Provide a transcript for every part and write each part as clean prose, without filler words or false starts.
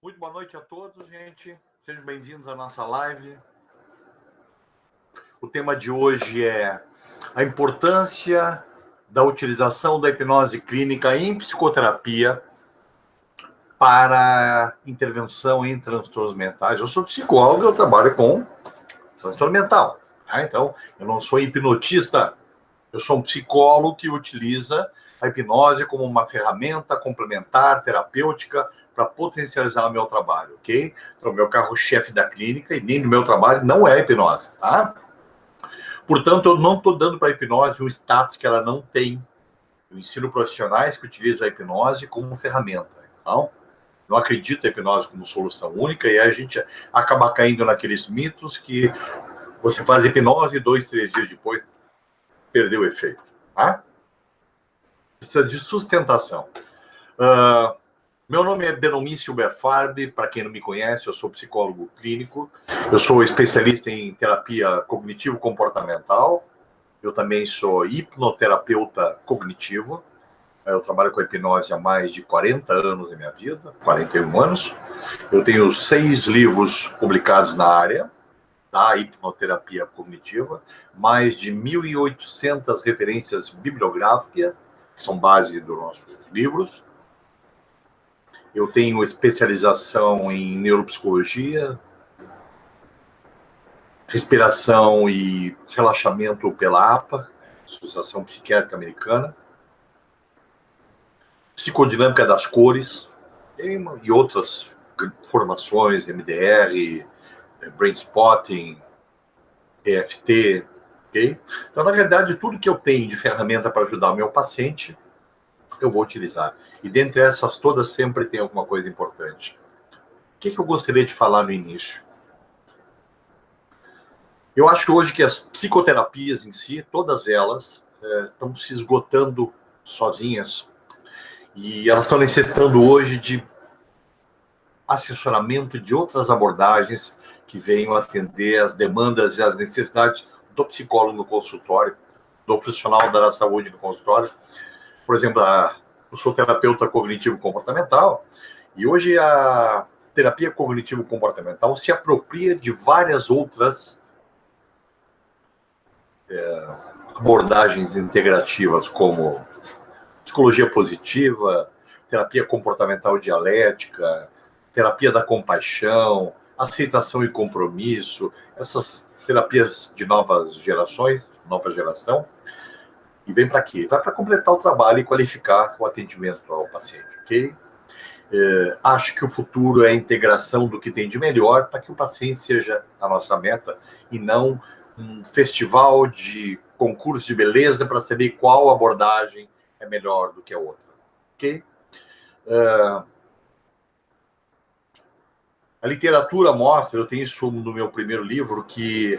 Muito boa noite a todos, gente. Sejam bem-vindos à nossa live. O tema de hoje é a importância da utilização da hipnose clínica em psicoterapia para intervenção em transtornos mentais. Eu sou psicólogo, eu trabalho com transtorno mental. Então, eu não sou hipnotista, eu sou um psicólogo que utiliza a hipnose como uma ferramenta complementar, terapêutica, para potencializar o meu trabalho, ok? Então, o meu carro-chefe da clínica e nem do meu trabalho não é a hipnose, tá? Portanto, eu não estou dando para a hipnose um status que ela não tem. Eu ensino profissionais que utilizam a hipnose como ferramenta. Então, não acredito na hipnose como solução única e a gente acaba caindo naqueles mitos que você faz hipnose e 2, 3 dias depois perdeu o efeito, tá? Precisa de sustentação. Meu nome é Denomício Berfarbi, para quem não me conhece, eu sou psicólogo clínico, eu sou especialista em terapia cognitivo-comportamental, eu também sou hipnoterapeuta cognitivo, eu trabalho com hipnose há mais de 40 anos da minha vida, 41 anos, eu tenho 6 livros publicados na área da hipnoterapia cognitiva, mais de 1.800 referências bibliográficas, que são base dos nossos livros. Eu tenho especialização em neuropsicologia, respiração e relaxamento pela APA, Associação Psiquiátrica Americana, psicodinâmica das cores e outras formações, MDR, Brain Spotting, EFT, ok? Então, na verdade, tudo que eu tenho de ferramenta para ajudar o meu paciente, eu vou utilizar. E dentre essas todas sempre tem alguma coisa importante. O que eu gostaria de falar no início? Eu acho hoje que as psicoterapias em si, todas elas, estão se esgotando sozinhas e elas estão necessitando hoje de assessoramento de outras abordagens que venham atender as demandas e as necessidades do psicólogo no consultório, do profissional da saúde no consultório. Por exemplo, eu sou terapeuta cognitivo-comportamental e hoje a terapia cognitivo-comportamental se apropria de várias outras abordagens integrativas, como psicologia positiva, terapia comportamental dialética, terapia da compaixão, aceitação e compromisso, essas terapias de novas gerações, nova geração, e vem para quê? Vai para completar o trabalho e qualificar o atendimento ao paciente, ok? Acho que o futuro é a integração do que tem de melhor para que o paciente seja a nossa meta e não um festival de concurso de beleza para saber qual abordagem é melhor do que a outra, ok? A literatura mostra, eu tenho isso no meu primeiro livro, que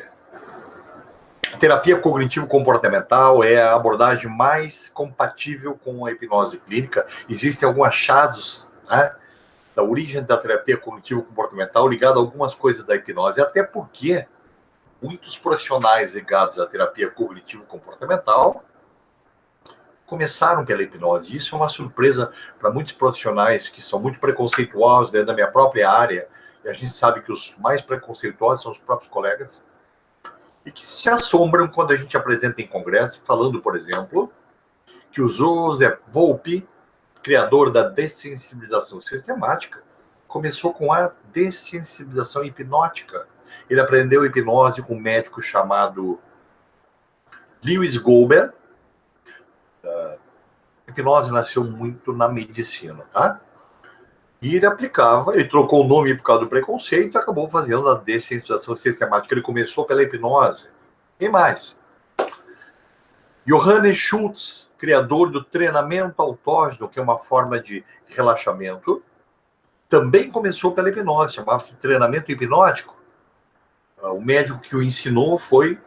a terapia cognitivo-comportamental é a abordagem mais compatível com a hipnose clínica. Existem alguns achados, né, da origem da terapia cognitivo-comportamental ligado a algumas coisas da hipnose, até porque muitos profissionais ligados à terapia cognitivo-comportamental começaram pela hipnose. Isso é uma surpresa para muitos profissionais que são muito preconceituosos dentro da minha própria área, e a gente sabe que os mais preconceituosos são os próprios colegas, e que se assombram quando a gente apresenta em congresso, falando, por exemplo, que o Joseph Volpe, criador da dessensibilização sistemática, começou com a dessensibilização hipnótica. Ele aprendeu hipnose com um médico chamado Lewis Goldberg. A hipnose nasceu muito na medicina, tá? E ele aplicava, ele trocou o nome por causa do preconceito e acabou fazendo a dessensibilização sistemática. Ele começou pela hipnose. Quem mais? Johannes Schultz, criador do treinamento autógeno, que é uma forma de relaxamento, também começou pela hipnose, chamava-se treinamento hipnótico. O médico que o ensinou foi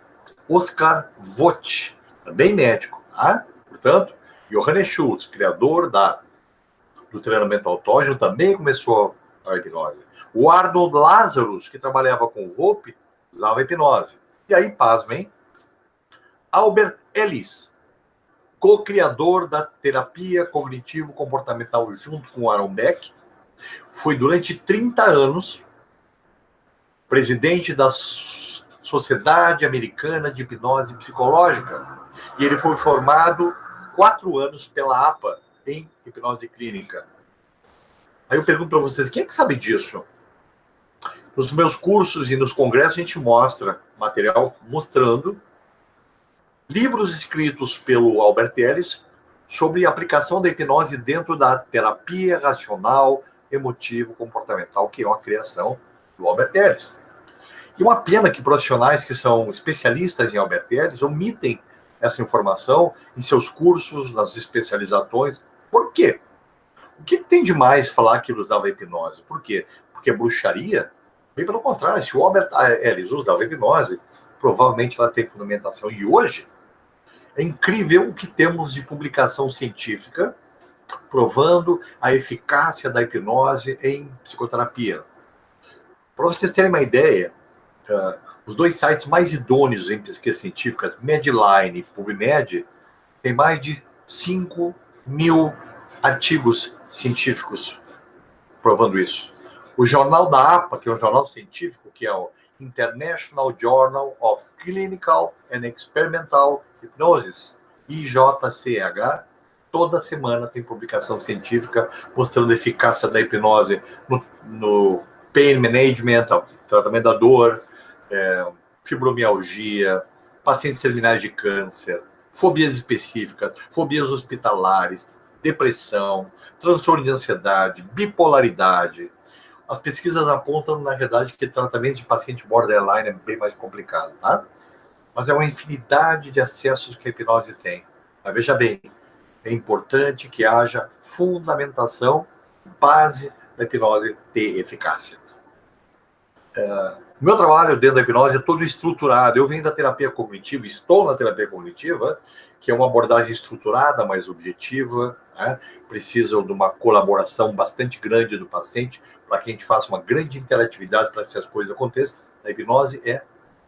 Oscar Vogt, também médico. Tá? Portanto, Johannes Schultz, criador do treinamento autógeno, também começou a hipnose. O Arnold Lazarus, que trabalhava com o Volpe, usava a hipnose. E aí, pasmem, Albert Ellis, co-criador da terapia cognitivo-comportamental junto com o Aaron Beck, Foi durante 30 anos presidente da Sociedade Americana de Hipnose Psicológica. E ele foi formado 4 anos pela APA em hipnose clínica. Aí eu pergunto para vocês, quem é que sabe disso? Nos meus cursos e nos congressos a gente mostra material mostrando livros escritos pelo Albert Ellis sobre a aplicação da hipnose dentro da terapia racional, emotivo, comportamental, que é uma criação do Albert Ellis. E uma pena que profissionais que são especialistas em Albert Ellis omitem essa informação em seus cursos, nas especializações. Por quê? O que tem de mais falar que ele usava hipnose? Por quê? Porque é bruxaria? Bem pelo contrário, se o Albert Ellis usava hipnose, provavelmente ela tem fundamentação. E hoje, é incrível o que temos de publicação científica provando a eficácia da hipnose em psicoterapia. Para vocês terem uma ideia, os 2 sites mais idôneos em pesquisas científicas, Medline e PubMed, têm mais de 5.000 artigos científicos provando isso. O jornal da APA, que é um jornal científico, que é o International Journal of Clinical and Experimental Hypnosis, IJCH, toda semana tem publicação científica mostrando a eficácia da hipnose no pain management, tratamento da dor, fibromialgia, pacientes terminais de câncer, fobias específicas, fobias hospitalares, depressão, transtorno de ansiedade, bipolaridade. As pesquisas apontam, na verdade, que tratamento de paciente borderline é bem mais complicado, tá? Mas é uma infinidade de acessos que a hipnose tem. Mas veja bem, é importante que haja fundamentação, base da hipnose ter eficácia. O meu trabalho dentro da hipnose é todo estruturado. Eu venho da terapia cognitiva, estou na terapia cognitiva, que é uma abordagem estruturada, mais objetiva, né? Precisa de uma colaboração bastante grande do paciente para que a gente faça uma grande interatividade para que as coisas aconteçam. A hipnose é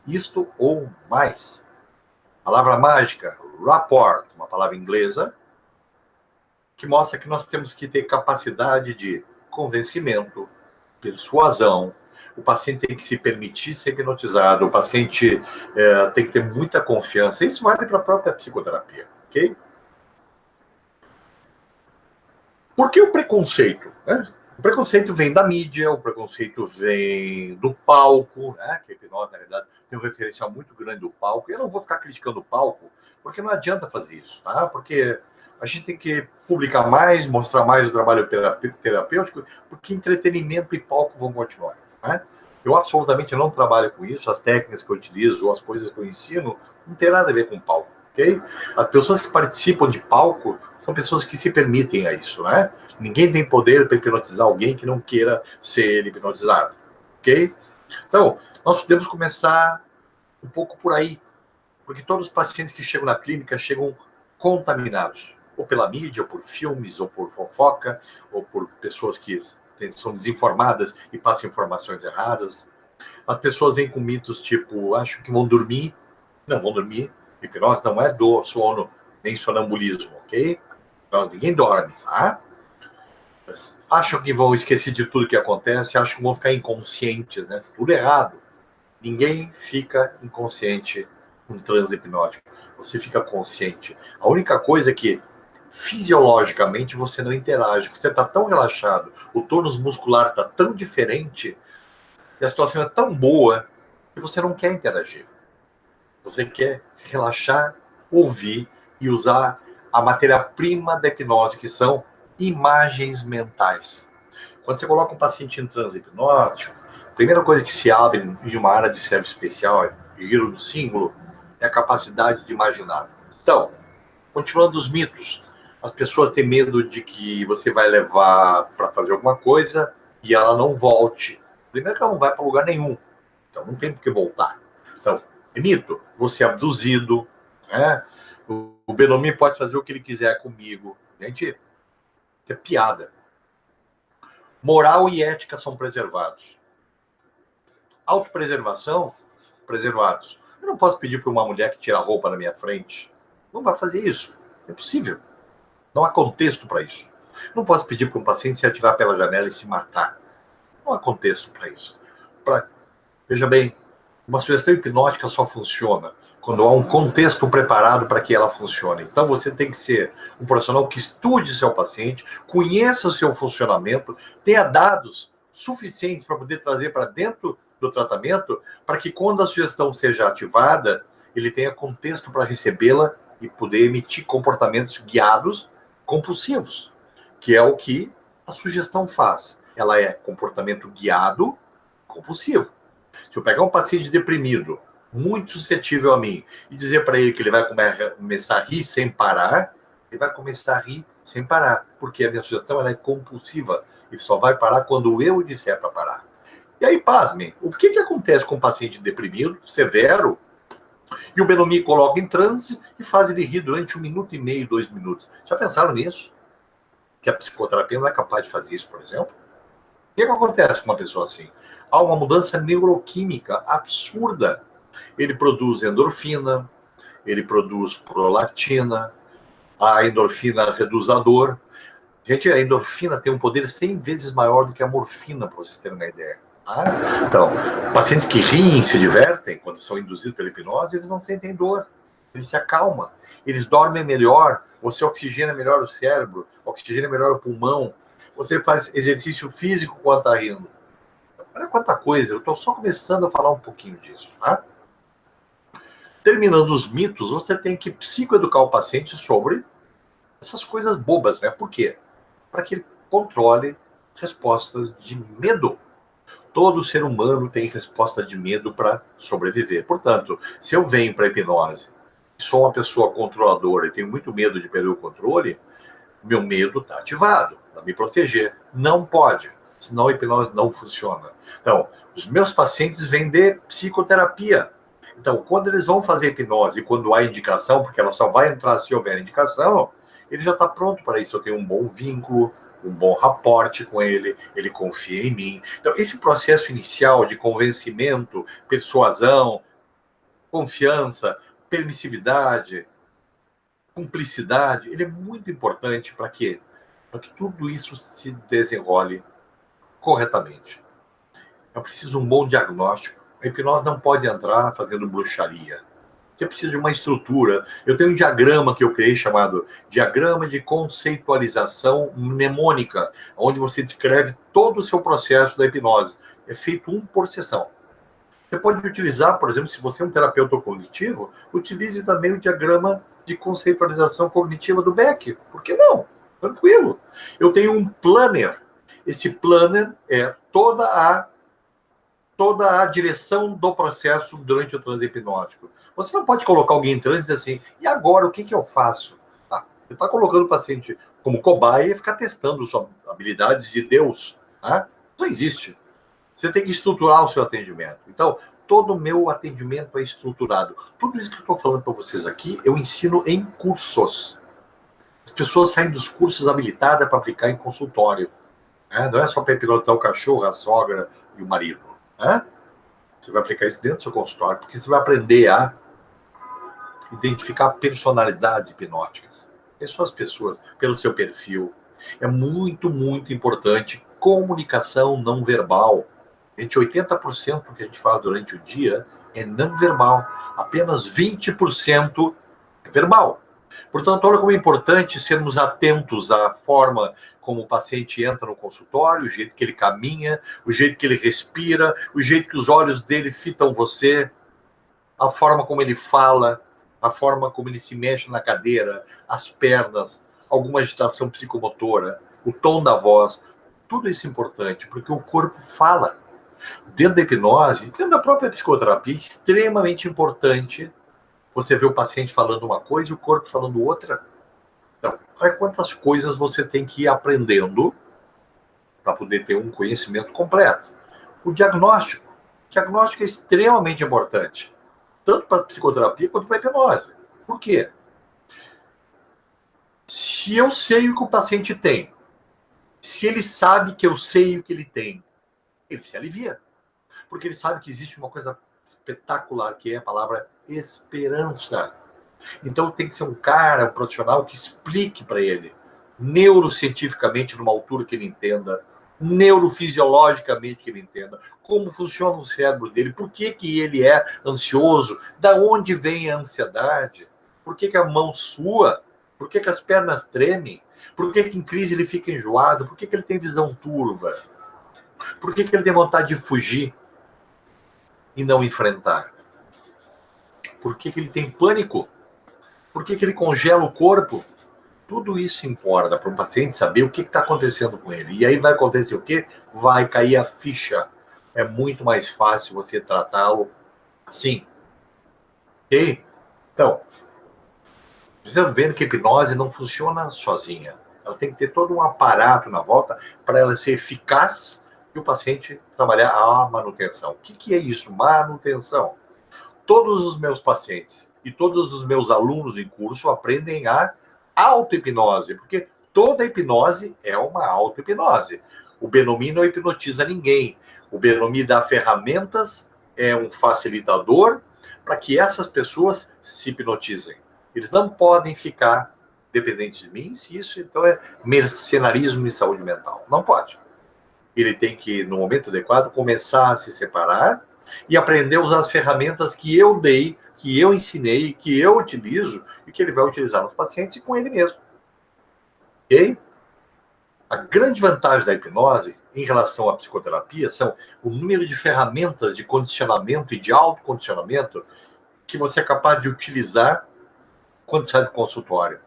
isto ou mais. Palavra mágica, rapport, uma palavra inglesa, que mostra que nós temos que ter capacidade de convencimento, persuasão. O paciente tem que se permitir ser hipnotizado, o paciente tem que ter muita confiança. Isso vale para a própria psicoterapia, ok? Por que o preconceito? Né? O preconceito vem da mídia, o preconceito vem do palco, né? Que a hipnose, na verdade, tem um referencial muito grande do palco. Eu não vou ficar criticando o palco, porque não adianta fazer isso, tá? Porque a gente tem que publicar mais, mostrar mais o trabalho terapêutico, porque entretenimento e palco vão continuar. Né? Eu absolutamente não trabalho com isso, as técnicas que eu utilizo, as coisas que eu ensino, não tem nada a ver com palco, ok? As pessoas que participam de palco são pessoas que se permitem a isso, né? Ninguém tem poder para hipnotizar alguém que não queira ser hipnotizado, ok? Então, nós podemos começar um pouco por aí, porque todos os pacientes que chegam na clínica chegam contaminados, ou pela mídia, ou por filmes, ou por fofoca, ou por pessoas que são desinformadas e passam informações erradas. As pessoas vêm com mitos tipo, acham que vão dormir. Não vão dormir. Hipnose não é do sono, nem sonambulismo, ok? Não, ninguém dorme, tá? Acham que vão esquecer de tudo que acontece, acham que vão ficar inconscientes, né? Tudo errado. Ninguém fica inconsciente com transe hipnótico. Você fica consciente. A única coisa é que fisiologicamente você não interage, você está tão relaxado, o tônus muscular está tão diferente, e a situação é tão boa que você não quer interagir. Você quer relaxar, ouvir e usar a matéria-prima da hipnose, que são imagens mentais. Quando você coloca um paciente em transe hipnótico, a primeira coisa que se abre em uma área de cérebro especial, giro do símbolo, é a capacidade de imaginar. Então, continuando os mitos, as pessoas têm medo de que você vai levar para fazer alguma coisa e ela não volte. Primeiro que ela não vai para lugar nenhum, então não tem por que voltar. Então, é mito, você é abduzido, né? O Benomi pode fazer o que ele quiser comigo. Gente, isso é piada. Moral e ética são preservados. Autopreservação, preservados. Eu não posso pedir para uma mulher que tira a roupa na minha frente. Não vai fazer isso. É impossível. Não há contexto para isso. Não posso pedir para um paciente se atirar pela janela e se matar. Não há contexto para isso. Veja bem, uma sugestão hipnótica só funciona quando há um contexto preparado para que ela funcione. Então você tem que ser um profissional que estude seu paciente, conheça o seu funcionamento, tenha dados suficientes para poder trazer para dentro do tratamento, para que quando a sugestão seja ativada, ele tenha contexto para recebê-la e poder emitir comportamentos guiados compulsivos, que é o que a sugestão faz. Ela é comportamento guiado compulsivo. Se eu pegar um paciente deprimido, muito suscetível a mim, e dizer para ele que ele vai começar a rir sem parar, ele vai começar a rir sem parar, porque a minha sugestão ela é compulsiva. Ele só vai parar quando eu disser para parar. E aí, pasmem, o que acontece com um paciente deprimido, severo, e o Bellomy coloca em transe e faz ele rir durante 1 minuto e meio, 2 minutos? Já pensaram nisso? Que a psicoterapia não é capaz de fazer isso, por exemplo? O que acontece com uma pessoa assim? Há uma mudança neuroquímica absurda. Ele produz endorfina, ele produz prolactina, a endorfina reduz a dor. Gente, a endorfina tem um poder 100 vezes maior do que a morfina, para vocês terem uma ideia. Então, pacientes que riem, se divertem, quando são induzidos pela hipnose, eles não sentem dor, eles se acalmam, eles dormem melhor, você oxigena melhor o cérebro, oxigena melhor o pulmão, você faz exercício físico quando está rindo. Olha quanta coisa, eu estou só começando a falar um pouquinho disso, tá? Terminando os mitos, você tem que psicoeducar o paciente sobre essas coisas bobas, né? Por quê? Para que ele controle respostas de medo. Todo ser humano tem resposta de medo para sobreviver. Portanto, se eu venho para a hipnose, sou uma pessoa controladora e tenho muito medo de perder o controle, meu medo está ativado para me proteger. Não pode, senão a hipnose não funciona. Então, os meus pacientes vêm de psicoterapia. Então, quando eles vão fazer hipnose, quando há indicação, porque ela só vai entrar se houver indicação, ele já está pronto para isso. Eu tenho um bom vínculo, um bom raporte com ele, ele confia em mim. Então, esse processo inicial de convencimento, persuasão, confiança, permissividade, cumplicidade, ele é muito importante para quê? Para que tudo isso se desenrole corretamente. Eu preciso de um bom diagnóstico. A hipnose não pode entrar fazendo bruxaria. Você precisa de uma estrutura. Eu tenho um diagrama que eu criei chamado Diagrama de Conceitualização Mnemônica, onde você descreve todo o seu processo da hipnose. É feito um por sessão. Você pode utilizar, por exemplo, se você é um terapeuta cognitivo, utilize também o Diagrama de Conceitualização Cognitiva do Beck. Por que não? Tranquilo. Eu tenho um planner. Esse planner é toda a direção do processo durante o transe hipnótico. Você não pode colocar alguém em transe e dizer assim, e agora o que eu faço? Você está colocando o paciente como cobaia e ficar testando suas habilidades de Deus. Não existe. Você tem que estruturar o seu atendimento. Então, todo o meu atendimento é estruturado. Tudo isso que eu estou falando para vocês aqui, eu ensino em cursos. As pessoas saem dos cursos habilitadas para aplicar em consultório. Não é só para pilotar o cachorro, a sogra e o marido. Você vai aplicar isso dentro do seu consultório, porque você vai aprender a identificar personalidades hipnóticas. Quem são as pessoas? Pelo seu perfil. É muito, muito importante comunicação não verbal. 80% do que a gente faz durante o dia é não verbal. Apenas 20% é verbal. Portanto, olha como é importante sermos atentos à forma como o paciente entra no consultório, o jeito que ele caminha, o jeito que ele respira, o jeito que os olhos dele fitam você, a forma como ele fala, a forma como ele se mexe na cadeira, as pernas, alguma agitação psicomotora, o tom da voz. Tudo isso é importante, porque o corpo fala. Dentro da hipnose, dentro da própria psicoterapia, é extremamente importante você ver o paciente falando uma coisa e o corpo falando outra. Então, olha quantas coisas você tem que ir aprendendo para poder ter um conhecimento completo. O diagnóstico. O diagnóstico é extremamente importante, tanto para a psicoterapia quanto para a hipnose. Por quê? Se eu sei o que o paciente tem, se ele sabe que eu sei o que ele tem, ele se alivia. Porque ele sabe que existe uma coisa espetacular, que é a palavra esperança. Então tem que ser um cara, um profissional que explique para ele. neurocientificamente numa altura que ele entenda, neurofisiologicamente que ele entenda, como funciona o cérebro dele, por que ele é ansioso, da onde vem a ansiedade, por que a mão sua, por que as pernas tremem, por que em crise ele fica enjoado, por que ele tem visão turva, por que ele tem vontade de fugir e não enfrentar, por que ele tem pânico, por que ele congela o corpo. Tudo isso importa para o paciente saber o que está acontecendo com ele. E aí vai acontecer o quê? Vai cair a ficha. É muito mais fácil você tratá-lo assim. Ok? Então, precisamos ver que a hipnose não funciona sozinha. Ela tem que ter todo um aparato na volta para ela ser eficaz e o paciente trabalhar a manutenção. O que é isso? Manutenção. Todos os meus pacientes e todos os meus alunos em curso aprendem a auto-hipnose, porque toda hipnose é uma auto-hipnose. O Benomi não hipnotiza ninguém. O Benomi dá ferramentas, é um facilitador para que essas pessoas se hipnotizem. Eles não podem ficar dependentes de mim, se isso então é mercenarismo em saúde mental. Não pode. Ele tem que, no momento adequado, começar a se separar e aprender a usar as ferramentas que eu dei, que eu ensinei, que eu utilizo e que ele vai utilizar nos pacientes e com ele mesmo. Ok? A grande vantagem da hipnose em relação à psicoterapia são o número de ferramentas de condicionamento e de autocondicionamento que você é capaz de utilizar quando sai do consultório.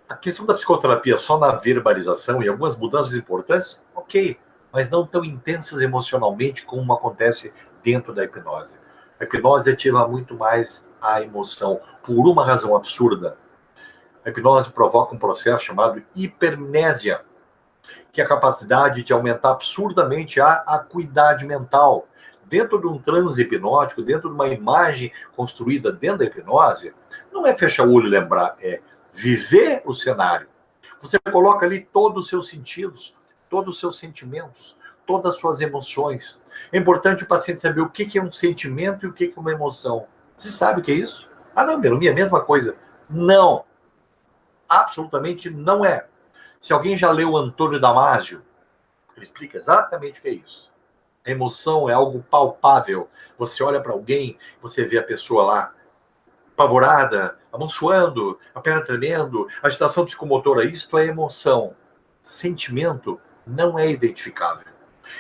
A questão da psicoterapia só na verbalização e algumas mudanças importantes, ok, mas não tão intensas emocionalmente como acontece dentro da hipnose. A hipnose ativa muito mais a emoção, por uma razão absurda. A hipnose provoca um processo chamado hipermnésia, que é a capacidade de aumentar absurdamente a acuidade mental. Dentro de um transe hipnótico, dentro de uma imagem construída dentro da hipnose, não é fechar o olho e lembrar, é viver o cenário. Você coloca ali todos os seus sentidos, todos os seus sentimentos, todas as suas emoções. É importante o paciente saber o que é um sentimento e o que é uma emoção. Você sabe o que é isso? Ah, não, Benomi, é a mesma coisa. Não. Absolutamente não é. Se alguém já leu Antônio Damasio, ele explica exatamente o que é isso. A emoção é algo palpável. Você olha para alguém, você vê a pessoa lá, apavorada, a mão suando, a perna tremendo, agitação psicomotora. Isto é emoção. Sentimento não é identificável.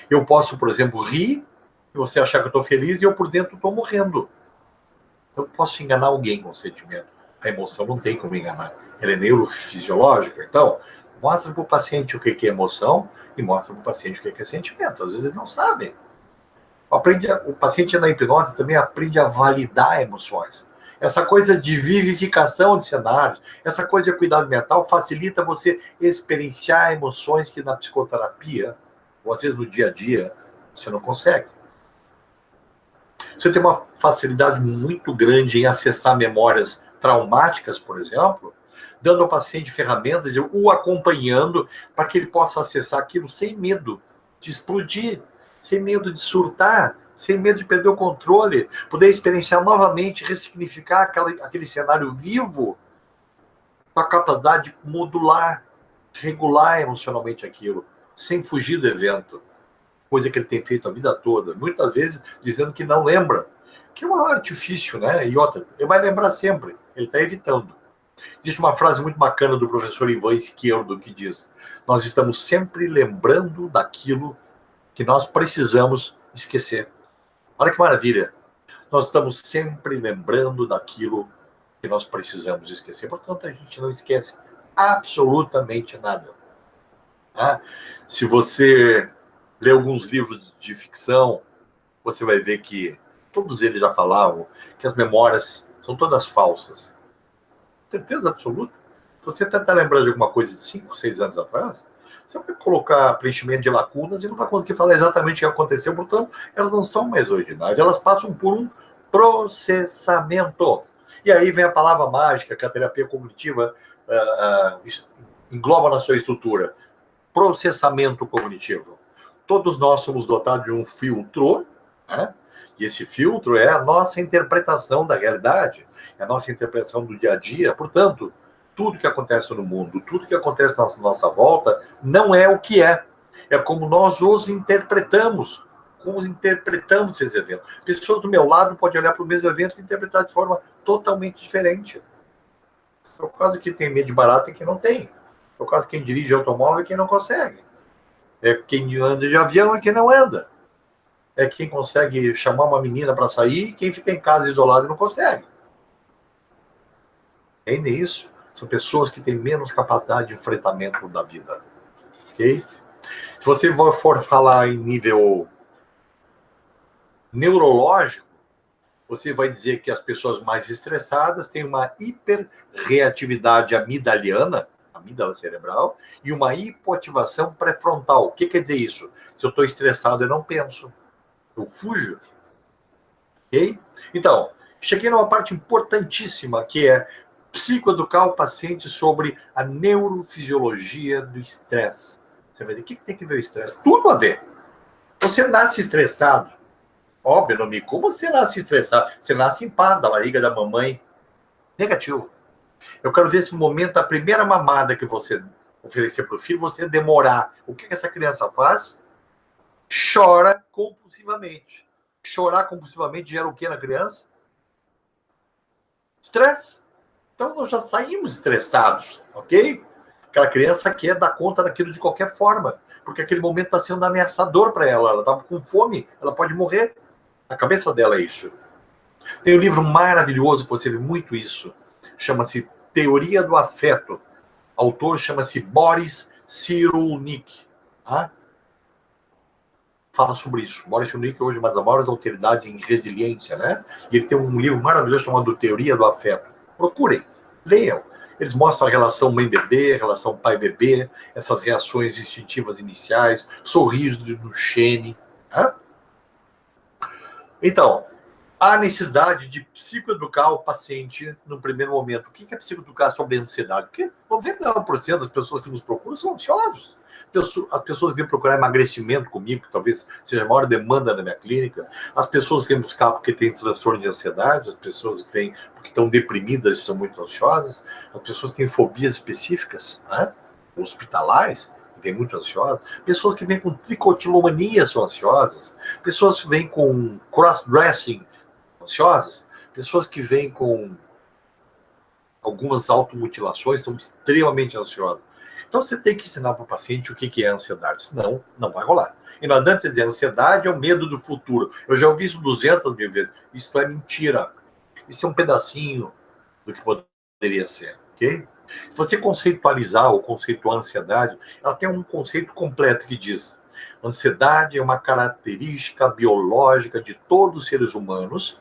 Eu posso, por exemplo, rir e você achar que eu estou feliz e eu por dentro estou morrendo. Eu posso enganar alguém com o sentimento. A emoção não tem como enganar. Ela é neurofisiológica. Então, mostra para o paciente o que é emoção e mostra para o paciente o que é sentimento. Às vezes eles não sabem. O paciente na hipnose também aprende a validar emoções. Essa coisa de vivificação de cenários, essa coisa de cuidado mental facilita você experienciar emoções que na psicoterapia, ou às vezes no dia a dia, você não consegue. Você tem uma facilidade muito grande em acessar memórias traumáticas, por exemplo, dando ao paciente ferramentas e o acompanhando para que ele possa acessar aquilo sem medo de explodir, sem medo de surtar, sem medo de perder o controle, poder experienciar novamente, ressignificar aquele cenário vivo com a capacidade de modular, regular emocionalmente aquilo, sem fugir do evento. Coisa que ele tem feito a vida toda, muitas vezes dizendo que não lembra, que é um artifício, né? E outra, ele vai lembrar sempre, ele está evitando. Existe uma frase muito bacana do professor Ivan Izquierdo que diz: nós estamos sempre lembrando daquilo que nós precisamos esquecer. Olha que maravilha! Nós estamos sempre lembrando daquilo que nós precisamos esquecer. Portanto, a gente não esquece absolutamente nada. Tá? Se você ler alguns livros de ficção, você vai ver que todos eles já falavam que as memórias são todas falsas. Certeza absoluta. Se você tentar lembrar de alguma coisa de 5, 6 anos atrás, você vai colocar preenchimento de lacunas e não vai conseguir falar exatamente o que aconteceu, portanto, elas não são mais originais, elas passam por um processamento. E aí vem a palavra mágica que a terapia cognitiva engloba na sua estrutura: processamento cognitivo. Todos nós somos dotados de um filtro, né? E esse filtro é a nossa interpretação da realidade, é a nossa interpretação do dia a dia. Portanto, tudo que acontece no mundo, tudo que acontece na nossa volta, não é o que é. É como nós os interpretamos. Como interpretamos esse evento. Pessoas do meu lado podem olhar para o mesmo evento e interpretar de forma totalmente diferente. Por causa que tem medo de barata e quem não tem. Por causa que quem dirige automóvel e quem não consegue. É quem anda de avião e quem não anda. É quem consegue chamar uma menina para sair e quem fica em casa isolado e não consegue. Entende isso? São pessoas que têm menos capacidade de enfrentamento da vida. Ok? Se você for falar em nível neurológico, você vai dizer que as pessoas mais estressadas têm uma hiperreatividade amidaliana, amígdala cerebral, e uma hipoativação pré-frontal. O que quer dizer isso? Se eu estou estressado, eu não penso. Eu fujo. Ok? Então, cheguei numa parte importantíssima, que é psicoeducar o paciente sobre a neurofisiologia do estresse. Você vai dizer, o que tem que ver o estresse? Tudo a ver. Você nasce estressado. Óbvio, não me como você nasce estressado. Você nasce em paz, da barriga da mamãe. Negativo. Eu quero ver se no momento, a primeira mamada que você oferecer para o filho, você demorar. O que essa criança faz? Chora compulsivamente. Chorar compulsivamente gera o que na criança? Estresse. Então nós já saímos estressados, ok? Aquela criança quer dar conta daquilo de qualquer forma, porque aquele momento está sendo ameaçador para ela. Ela está com fome, ela pode morrer. A cabeça dela é isso. Tem um livro maravilhoso que você vê muito isso. Chama-se Teoria do Afeto. O autor chama-se Boris Cyrulnik. Tá? Fala sobre isso. Boris Cyrulnik é hoje uma das maiores autoridades em resiliência, né? E ele tem um livro maravilhoso chamado Teoria do Afeto. Procurem, leiam. Eles mostram a relação mãe-bebê, a relação pai-bebê, essas reações instintivas iniciais, sorriso do Duchenne. Tá? Então, há necessidade de psicoeducar o paciente no primeiro momento. O que é psicoeducar sobre a ansiedade? Porque 99% das pessoas que nos procuram são ansiosos. As pessoas que vêm procurar emagrecimento comigo, que talvez seja a maior demanda na minha clínica, as pessoas que vêm buscar porque têm transtorno de ansiedade, as pessoas que vêm porque estão deprimidas e são muito ansiosas, as pessoas que têm fobias específicas, né? Hospitalares, vêm muito ansiosas, pessoas que vêm com tricotilomania são ansiosas, pessoas que vêm com cross-dressing ansiosas, pessoas que vêm com algumas automutilações são extremamente ansiosas. Então você tem que ensinar para o paciente o que é ansiedade, senão não vai rolar. E não adianta dizer, ansiedade é o medo do futuro. Eu já ouvi isso 200 mil vezes. Isso é mentira. Isso é um pedacinho do que poderia ser, ok? Se você conceitualizar ou conceituar a ansiedade, ela tem um conceito completo que diz: ansiedade é uma característica biológica de todos os seres humanos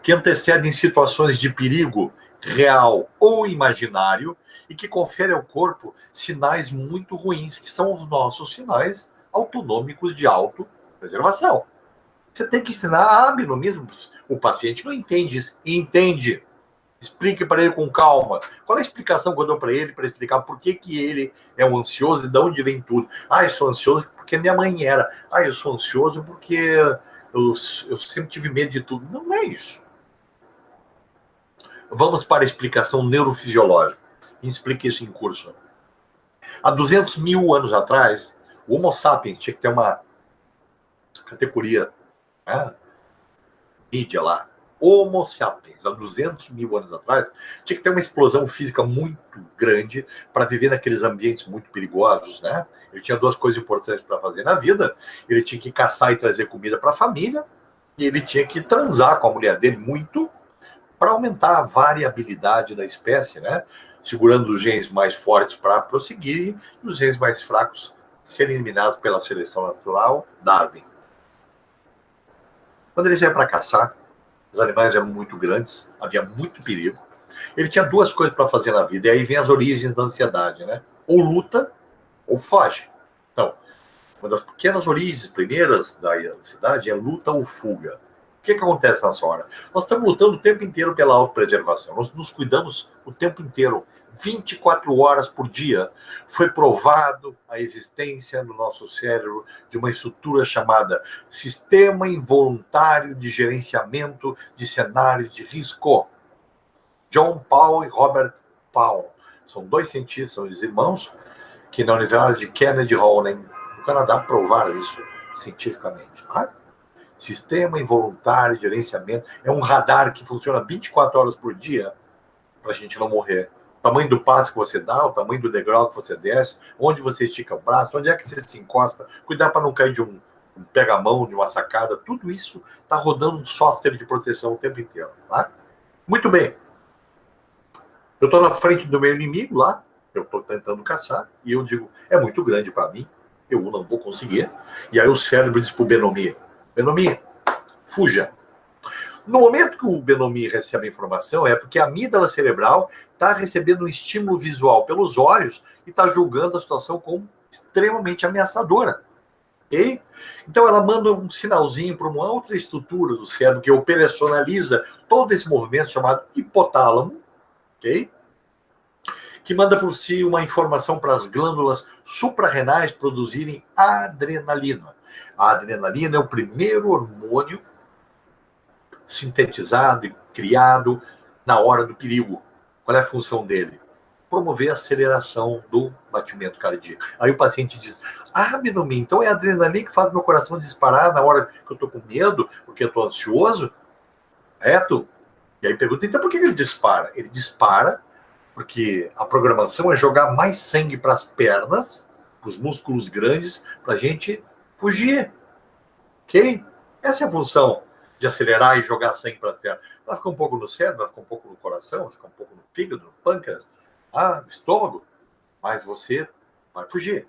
que antecedem situações de perigo real ou imaginário e que confere ao corpo sinais muito ruins, que são os nossos sinais autonômicos de autopreservação. Você tem que ensinar hábito mesmo. O paciente não entende isso. Entende. Explique para ele com calma. Qual é a explicação que eu dou para ele, para explicar por que ele é um ansioso e de onde vem tudo? Ah, eu sou ansioso porque minha mãe era. Ah, eu sou ansioso porque eu sempre tive medo de tudo. Não é isso. Vamos para a explicação neurofisiológica. Explique isso em curso. Há 200 mil anos atrás, o Homo sapiens tinha que ter uma categoria, né? Mídia lá. Homo sapiens, há 200 mil anos atrás, tinha que ter uma explosão física muito grande para viver naqueles ambientes muito perigosos, né? Ele tinha duas coisas importantes para fazer na vida. Ele tinha que caçar e trazer comida para a família, e ele tinha que transar com a mulher dele muito, para aumentar a variabilidade da espécie, né? Segurando os genes mais fortes para prosseguir e os genes mais fracos serem eliminados pela seleção natural, Darwin. Quando ele ia para caçar, os animais eram muito grandes, havia muito perigo. Ele tinha duas coisas para fazer na vida, e aí vem as origens da ansiedade, né? Ou luta, ou foge. Então, uma das pequenas origens primeiras da ansiedade é luta ou fuga. O que acontece nessa hora? Nós estamos lutando o tempo inteiro pela autopreservação. Nós nos cuidamos o tempo inteiro, 24 horas por dia. Foi provado a existência no nosso cérebro de uma estrutura chamada Sistema Involuntário de Gerenciamento de Cenários de Risco. John Paul e Robert Paul São dois cientistas, são os irmãos, que na Universidade de Kennedy Hall, no Canadá, provaram isso cientificamente. Tá? Sistema involuntário de gerenciamento é um radar que funciona 24 horas por dia para a gente não morrer. O tamanho do passo que você dá, o tamanho do degrau que você desce, onde você estica o braço, onde é que você se encosta, cuidar para não cair de um pega-mão, de uma sacada, tudo isso está rodando um software de proteção o tempo inteiro. Tá? Muito bem. Eu estou na frente do meu inimigo lá, eu estou tentando caçar, e eu digo, é muito grande para mim, eu não vou conseguir. E aí o cérebro diz para o Benomi, fuja. No momento que o Benomi recebe a informação, é porque a amígdala cerebral está recebendo um estímulo visual pelos olhos e está julgando a situação como extremamente ameaçadora. Okay? Então ela manda um sinalzinho para uma outra estrutura do cérebro que operacionaliza todo esse movimento chamado hipotálamo, okay? Que manda por si uma informação para as glândulas suprarrenais produzirem adrenalina. A adrenalina é o primeiro hormônio sintetizado e criado na hora do perigo. Qual é a função dele? Promover a aceleração do batimento cardíaco. Aí o paciente diz, Benomi, então é a adrenalina que faz meu coração disparar na hora que eu estou com medo, porque eu estou ansioso? Correto? E aí pergunta, então por que ele dispara? Ele dispara porque a programação é jogar mais sangue para as pernas, para os músculos grandes, para a gente fugir. Ok? Essa é a função de acelerar e jogar sangue para as pernas. Vai ficar um pouco no cérebro, vai ficar um pouco no coração, vai ficar um pouco no fígado, no pâncreas, no estômago, mas você vai fugir.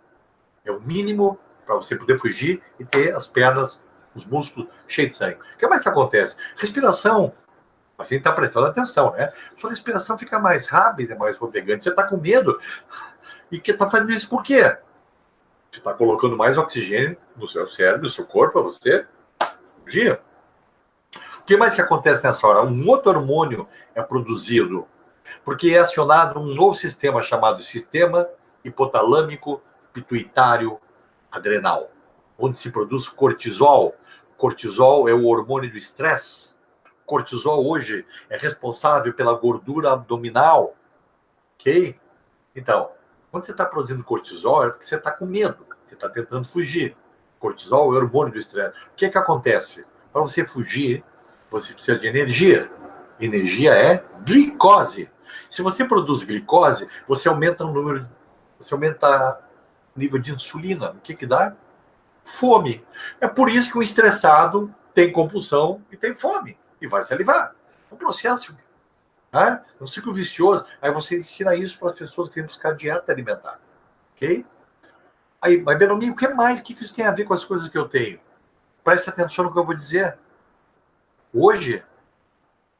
É o mínimo para você poder fugir e ter as pernas, os músculos cheios de sangue. O que mais que acontece? Respiração. O paciente está prestando atenção, né? Sua respiração fica mais rápida, mais ofegante. Você está com medo. E que está fazendo isso por quê? Você está colocando mais oxigênio no seu cérebro, no seu corpo, para você fugir. O que mais que acontece nessa hora? Um outro hormônio é produzido, porque é acionado um novo sistema chamado sistema hipotalâmico pituitário adrenal, onde se produz cortisol. Cortisol é o hormônio do estresse. Cortisol hoje é responsável pela gordura abdominal. Ok? Então, quando você está produzindo cortisol, é porque você está com medo, você está tentando fugir. Cortisol é o hormônio do estresse. O que acontece? Para você fugir, você precisa de energia. Energia é glicose. Se você produz glicose, você aumenta o nível de insulina. O que dá? Fome. É por isso que o estressado tem compulsão e tem fome. E vai salivar. É um processo. É um ciclo vicioso. Aí você ensina isso para as pessoas que vêm buscar dieta alimentar. Ok? Aí, mas, Benomi, o que mais? O que isso tem a ver com as coisas que eu tenho? Preste atenção no que eu vou dizer. Hoje,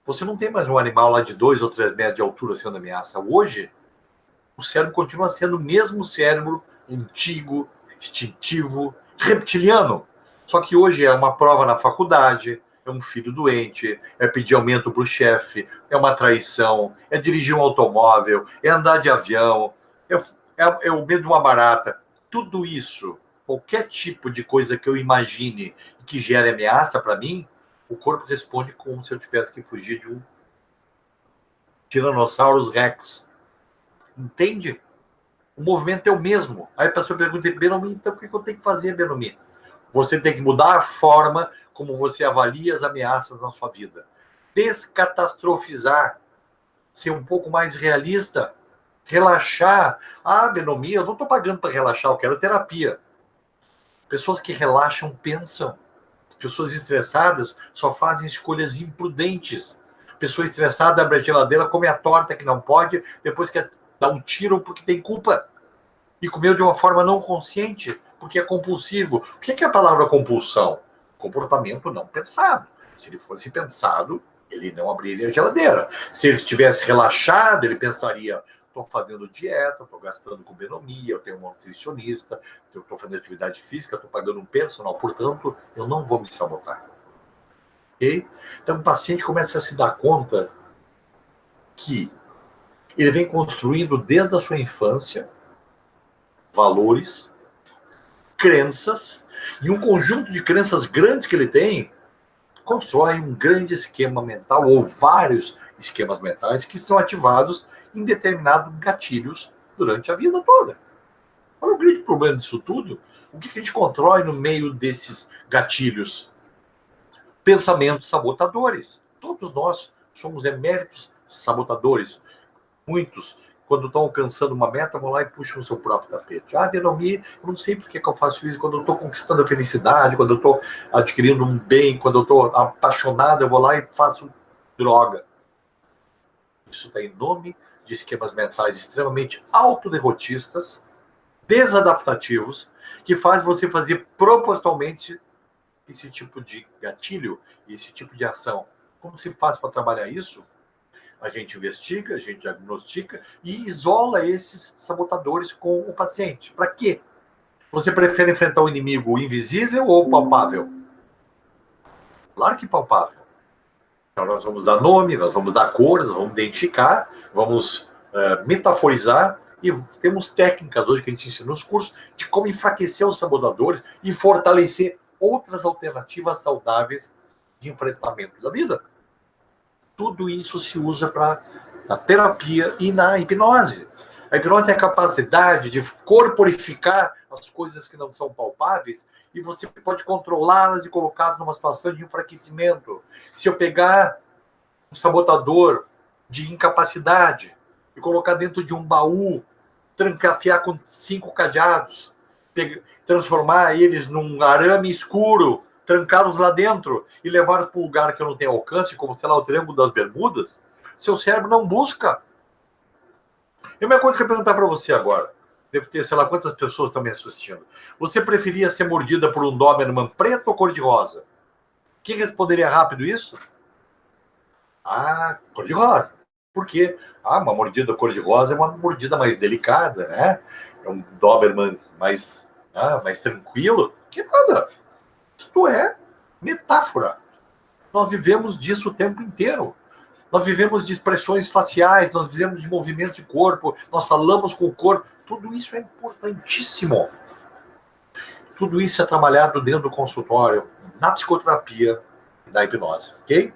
você não tem mais um animal lá de 2 ou 3 metros de altura sendo ameaça. Hoje, o cérebro continua sendo o mesmo cérebro antigo, instintivo, reptiliano. Só que hoje é uma prova na faculdade, é um filho doente, é pedir aumento para o chefe, é uma traição, é dirigir um automóvel, é andar de avião, é o medo de uma barata. Tudo isso, qualquer tipo de coisa que eu imagine que gere ameaça para mim, o corpo responde como se eu tivesse que fugir de um Tyrannosaurus Rex. Entende? O movimento é o mesmo. Aí a pessoa pergunta, Benomi, então o que eu tenho que fazer, Benomi? Você tem que mudar a forma como você avalia as ameaças na sua vida. Descatastrofizar. Ser um pouco mais realista. Relaxar. Benomi, eu não estou pagando para relaxar, eu quero terapia. Pessoas que relaxam pensam. Pessoas estressadas só fazem escolhas imprudentes. Pessoa estressada abre a geladeira, come a torta que não pode, depois quer dar um tiro porque tem culpa. E comeu de uma forma não consciente, porque é compulsivo. O que é a palavra compulsão? Comportamento não pensado. Se ele fosse pensado, ele não abriria a geladeira. Se ele estivesse relaxado, ele pensaria, estou fazendo dieta, estou gastando com Benomi, eu tenho um nutricionista, eu estou fazendo atividade física, estou pagando um personal, portanto, eu não vou me sabotar. Okay? Então, o paciente começa a se dar conta que ele vem construindo desde a sua infância valores, crenças, e um conjunto de crenças grandes que ele tem constrói um grande esquema mental ou vários esquemas mentais que são ativados em determinados gatilhos durante a vida toda. Olha o grande problema disso tudo. O que a gente constrói no meio desses gatilhos? Pensamentos sabotadores. Todos nós somos eméritos sabotadores. Muitos, quando estão alcançando uma meta, vão lá e puxam o seu próprio tapete. Denomia, eu não sei por que eu faço isso. Quando eu estou conquistando a felicidade, quando eu estou adquirindo um bem, quando eu estou apaixonado, eu vou lá e faço droga. Isso está em nome de esquemas mentais extremamente autoderrotistas, desadaptativos, que faz você fazer propositalmente esse tipo de gatilho, esse tipo de ação. Como se faz para trabalhar isso? A gente investiga, a gente diagnostica e isola esses sabotadores com o paciente. Para quê? Você prefere enfrentar um inimigo invisível ou palpável? Claro que palpável. Então nós vamos dar nome, nós vamos dar cor, nós vamos identificar, vamos metaforizar, e temos técnicas hoje que a gente ensina nos cursos de como enfraquecer os sabotadores e fortalecer outras alternativas saudáveis de enfrentamento da vida. Tudo isso se usa na terapia e na hipnose. A hipnose tem a capacidade de corporificar as coisas que não são palpáveis e você pode controlá-las e colocá-las numa situação de enfraquecimento. Se eu pegar um sabotador de incapacidade e colocar dentro de um baú, trancafiar com 5 cadeados, transformar eles num arame escuro, trancá-los lá dentro e levá-los para um lugar que eu não tenho alcance, como, sei lá, o Triângulo das Bermudas, seu cérebro não busca. E uma coisa que eu vou perguntar para você agora, deve ter, sei lá, quantas pessoas estão me assistindo. Você preferia ser mordida por um Doberman preto ou cor-de-rosa? Quem responderia rápido isso? Cor-de-rosa. Por quê? Uma mordida cor-de-rosa é uma mordida mais delicada, né? É um Doberman mais tranquilo. Que nada. Isto é metáfora. Nós vivemos disso o tempo inteiro. Nós vivemos de expressões faciais, nós vivemos de movimento de corpo, nós falamos com o corpo. Tudo isso é importantíssimo. Tudo isso é trabalhado dentro do consultório, na psicoterapia e na hipnose, ok?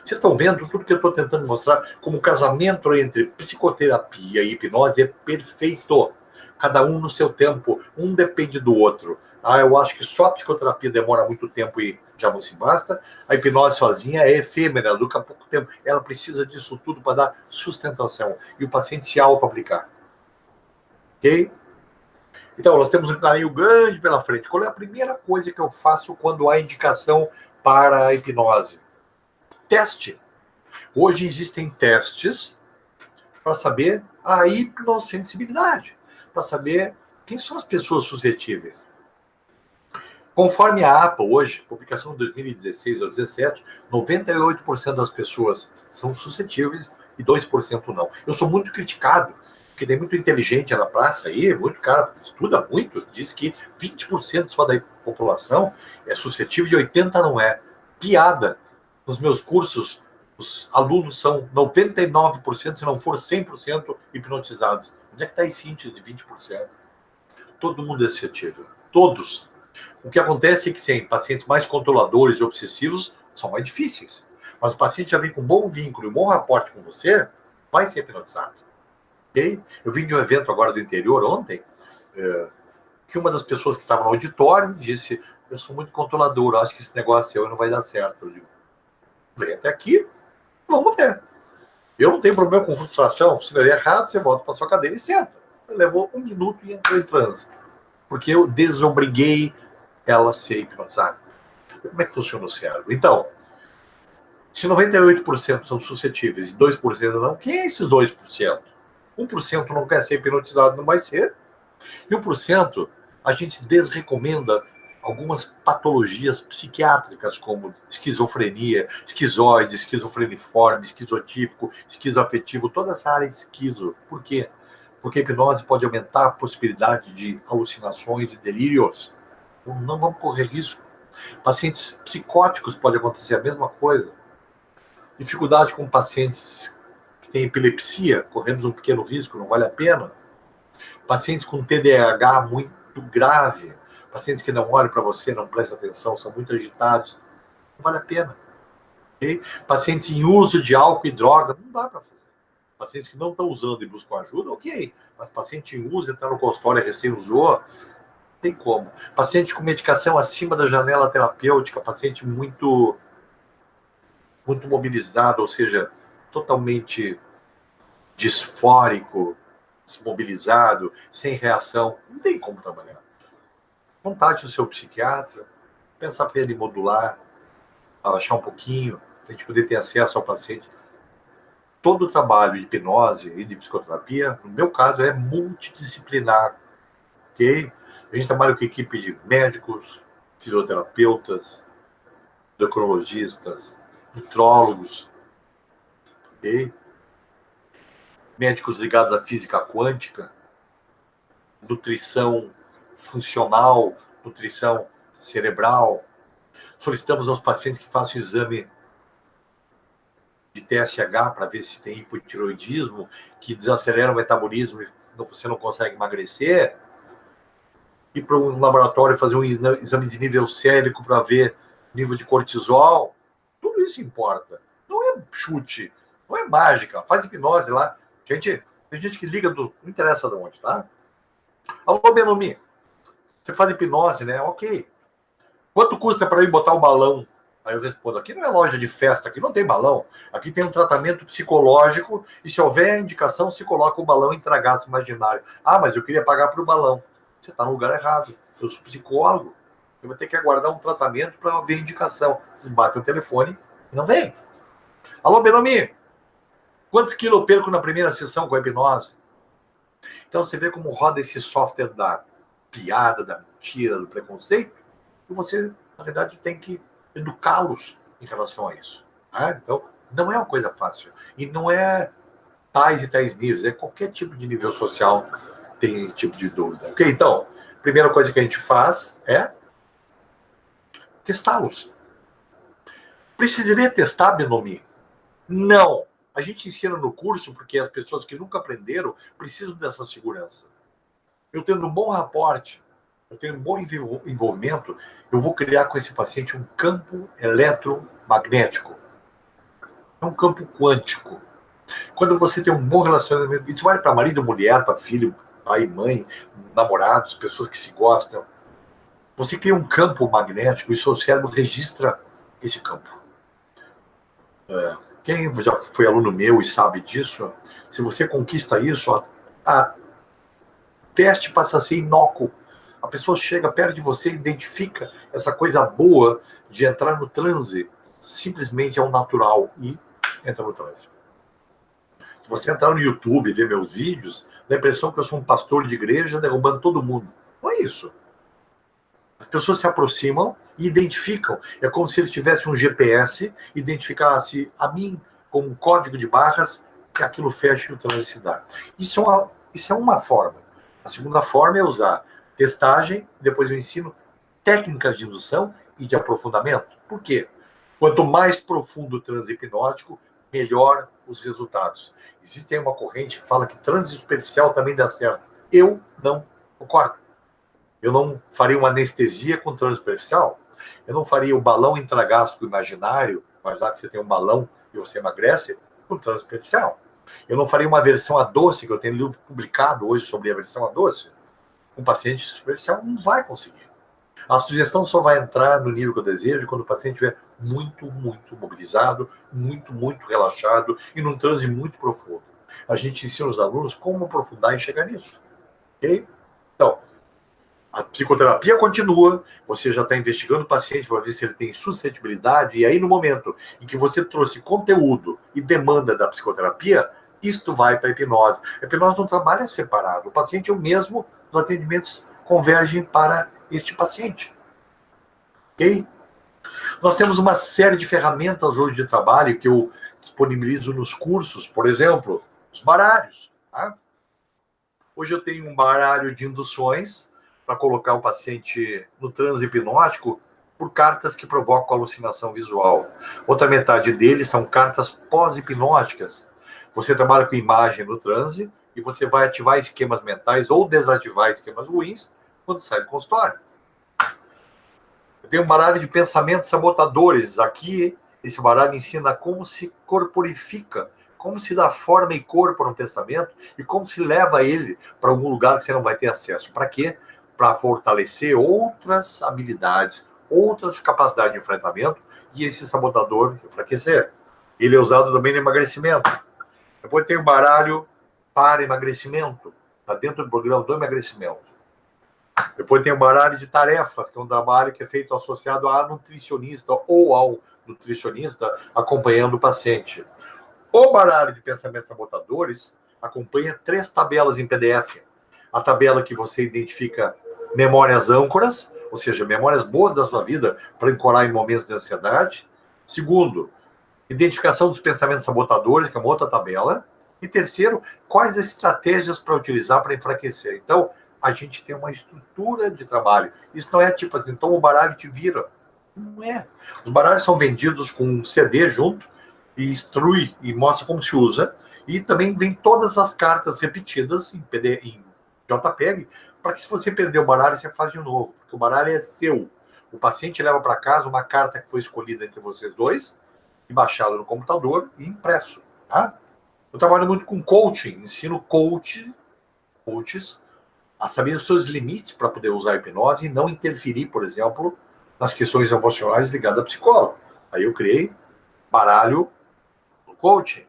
Vocês estão vendo tudo que eu estou tentando mostrar como o casamento entre psicoterapia e hipnose é perfeito. Cada um no seu tempo, um depende do outro. Eu acho que só a psicoterapia demora muito tempo e já não se basta. A hipnose sozinha é efêmera, dura pouco tempo. Ela precisa disso tudo para dar sustentação e o paciente se auto-aplicar. Ok? Então, nós temos um caminho grande pela frente. Qual é a primeira coisa que eu faço quando há indicação para a hipnose? Teste. Hoje existem testes para saber a hipnossensibilidade, para saber quem são as pessoas suscetíveis. Conforme a APA hoje, publicação de 2016 ou 2017, 98% das pessoas são suscetíveis e 2% não. Eu sou muito criticado, porque tem muito inteligente na praça aí, muito cara estuda muito, diz que 20% só da população é suscetível e 80% não é. Piada. Nos meus cursos, os alunos são 99%, se não for 100% hipnotizados. Onde é que está esse índice de 20%? Todo mundo é suscetível. Todos. O que acontece é que tem pacientes mais controladores e obsessivos são mais difíceis. Mas o paciente já vem com um bom vínculo, um bom raporte com você, vai ser hipnotizado. Okay? Eu vim de um evento agora do interior ontem, que uma das pessoas que estava no auditório disse: eu sou muito controlador, acho que esse negócio seu não vai dar certo. Eu digo: vem até aqui, vamos ver. Eu não tenho problema com frustração. Se der errado, você volta para sua cadeira e senta. Levou 1 minuto e entrou em transe. Porque eu desobriguei ela a ser hipnotizada. Como é que funciona o cérebro? Então, se 98% são suscetíveis e 2% não, quem é esses 2%? 1% não quer ser hipnotizado, não vai ser. E 1% a gente desrecomenda algumas patologias psiquiátricas, como esquizofrenia, esquizoide, esquizofreniforme, esquizotípico, esquizoafetivo, toda essa área esquizo. Por quê? Porque a hipnose pode aumentar a possibilidade de alucinações e delírios. Não vamos correr risco. Pacientes psicóticos pode acontecer a mesma coisa. Dificuldade com pacientes que têm epilepsia, corremos um pequeno risco, não vale a pena. Pacientes com TDAH muito grave, pacientes que não olham para você, não prestam atenção, são muito agitados, Não vale a pena. Okay? Pacientes em uso de álcool e droga, não dá para fazer. Pacientes que não estão usando e buscam ajuda, ok. Mas paciente em uso, está no consultório e recém usou, não tem como. Paciente com medicação acima da janela terapêutica, paciente muito mobilizado, ou seja, totalmente disfórico, desmobilizado, sem reação, não tem como trabalhar. Contate o seu psiquiatra, pensar para ele modular, abaixar um pouquinho, para a gente poder ter acesso ao paciente. Todo o trabalho de hipnose e de psicoterapia, no meu caso, é multidisciplinar, ok? A gente trabalha com equipe de médicos, fisioterapeutas, endocrinologistas, nutrólogos, ok? Médicos ligados à física quântica, nutrição funcional, nutrição cerebral. Solicitamos aos pacientes que façam o exame de TSH para ver se tem hipotiroidismo, que desacelera o metabolismo e você não consegue emagrecer. Ir para um laboratório fazer um exame de nível sérico para ver nível de cortisol. Tudo isso importa. Não é chute, não é mágica. Faz hipnose lá. Tem gente que liga não interessa de onde, tá? Alô, Benomi, você faz hipnose, né? Ok. Quanto custa para ir botar o balão? Aí eu respondo, aqui não é loja de festa, aqui não tem balão. Aqui tem um tratamento psicológico e se houver indicação, se coloca o balão intragasto imaginário. Ah, mas eu queria pagar para o balão. Você está no lugar errado. Eu sou psicólogo. Eu vou ter que aguardar um tratamento para ver a indicação. Vocês batem o telefone e não vem. Alô, Benomi, quantos quilos eu perco na primeira sessão com a hipnose? Então você vê como roda esse software da piada, da mentira, do preconceito, e você, na verdade, tem que educá-los em relação a isso. Né? Então, não é uma coisa fácil. E não é tais e tais níveis, é qualquer tipo de nível social tem tipo de dúvida. Ok, então, a primeira coisa que a gente faz é testá-los. Precisaria testar, Benomi? Não. A gente ensina no curso porque as pessoas que nunca aprenderam precisam dessa segurança. Eu tendo um bom raporte, eu tenho um bom envolvimento, eu vou criar com esse paciente um campo eletromagnético. É um campo quântico. Quando você tem um bom relacionamento, isso vale para marido, mulher, para filho, pai, mãe, namorados, pessoas que se gostam. Você cria um campo magnético e seu cérebro registra esse campo. Quem já foi aluno meu e sabe disso, se você conquista isso, a teste passa a ser inócuo. A pessoa chega perto de você e identifica essa coisa boa de entrar no transe. Simplesmente é um natural e entra no transe. Se você entrar no YouTube e ver meus vídeos, dá a impressão que eu sou um pastor de igreja derrubando todo mundo. Não é isso. As pessoas se aproximam e identificam. É como se eles tivessem um GPS, identificasse a mim como um código de barras, que aquilo fecha e o transe se dá. Isso é uma forma. A segunda forma é usar testagem, depois eu ensino técnicas de indução e de aprofundamento. Por quê? Quanto mais profundo o transe hipnótico, melhor os resultados. Existe uma corrente que fala que transe superficial também dá certo. Eu não concordo. Eu não faria uma anestesia com transe superficial. Eu não faria o balão intragástrico imaginário, imaginar que você tem um balão e você emagrece, com transe superficial. Eu não faria uma versão a doce, que eu tenho livro publicado hoje sobre a versão a doce. Um paciente superficial não vai conseguir. A sugestão só vai entrar no nível que eu desejo quando o paciente estiver muito mobilizado, muito relaxado e num transe muito profundo. A gente ensina os alunos como aprofundar e chegar nisso. Ok? Então, a psicoterapia continua, você já está investigando o paciente para ver se ele tem suscetibilidade, e aí no momento em que você trouxe conteúdo e demanda da psicoterapia, isto vai para a hipnose. A hipnose não trabalha separado, o paciente é o mesmo, os atendimentos convergem para este paciente. Ok? Nós temos uma série de ferramentas hoje de trabalho que eu disponibilizo nos cursos, por exemplo, os baralhos. Tá? Hoje eu tenho um baralho de induções para colocar o paciente no transe hipnótico por cartas que provocam alucinação visual. Outra metade deles são cartas pós-hipnóticas. Você trabalha com imagem no transe e você vai ativar esquemas mentais ou desativar esquemas ruins quando sai do consultório. Tem um baralho de pensamentos sabotadores. Aqui, esse baralho ensina como se corporifica, como se dá forma e cor para um pensamento e como se leva ele para algum lugar que você não vai ter acesso. Para quê? Para fortalecer outras habilidades, outras capacidades de enfrentamento e esse sabotador enfraquecer. Ele é usado também no emagrecimento. Depois tem o baralho para emagrecimento. Está dentro do programa do emagrecimento. Depois tem o baralho de tarefas, que é um trabalho que é feito associado à nutricionista ou ao nutricionista acompanhando o paciente. O baralho de pensamentos sabotadores acompanha 3 tabelas em PDF. A tabela que você identifica memórias âncoras, ou seja, memórias boas da sua vida para ancorar em momentos de ansiedade. Segundo, identificação dos pensamentos sabotadores, que é uma outra tabela. E terceiro, quais as estratégias para utilizar para enfraquecer. Então, a gente tem uma estrutura de trabalho. Isso não é tipo assim, toma o baralho e te vira. Não é. Os baralhos são vendidos com um CD junto e instrui e mostra como se usa. E também vem todas as cartas repetidas em JPEG, para que se você perder o baralho, você faz de novo. Porque o baralho é seu. O paciente leva para casa uma carta que foi escolhida entre vocês dois, e baixado no computador e impresso. Tá? Eu trabalho muito com coaching, ensino coaches a saber os seus limites para poder usar a hipnose e não interferir, por exemplo, nas questões emocionais ligadas ao psicólogo. Aí eu criei baralho do coaching.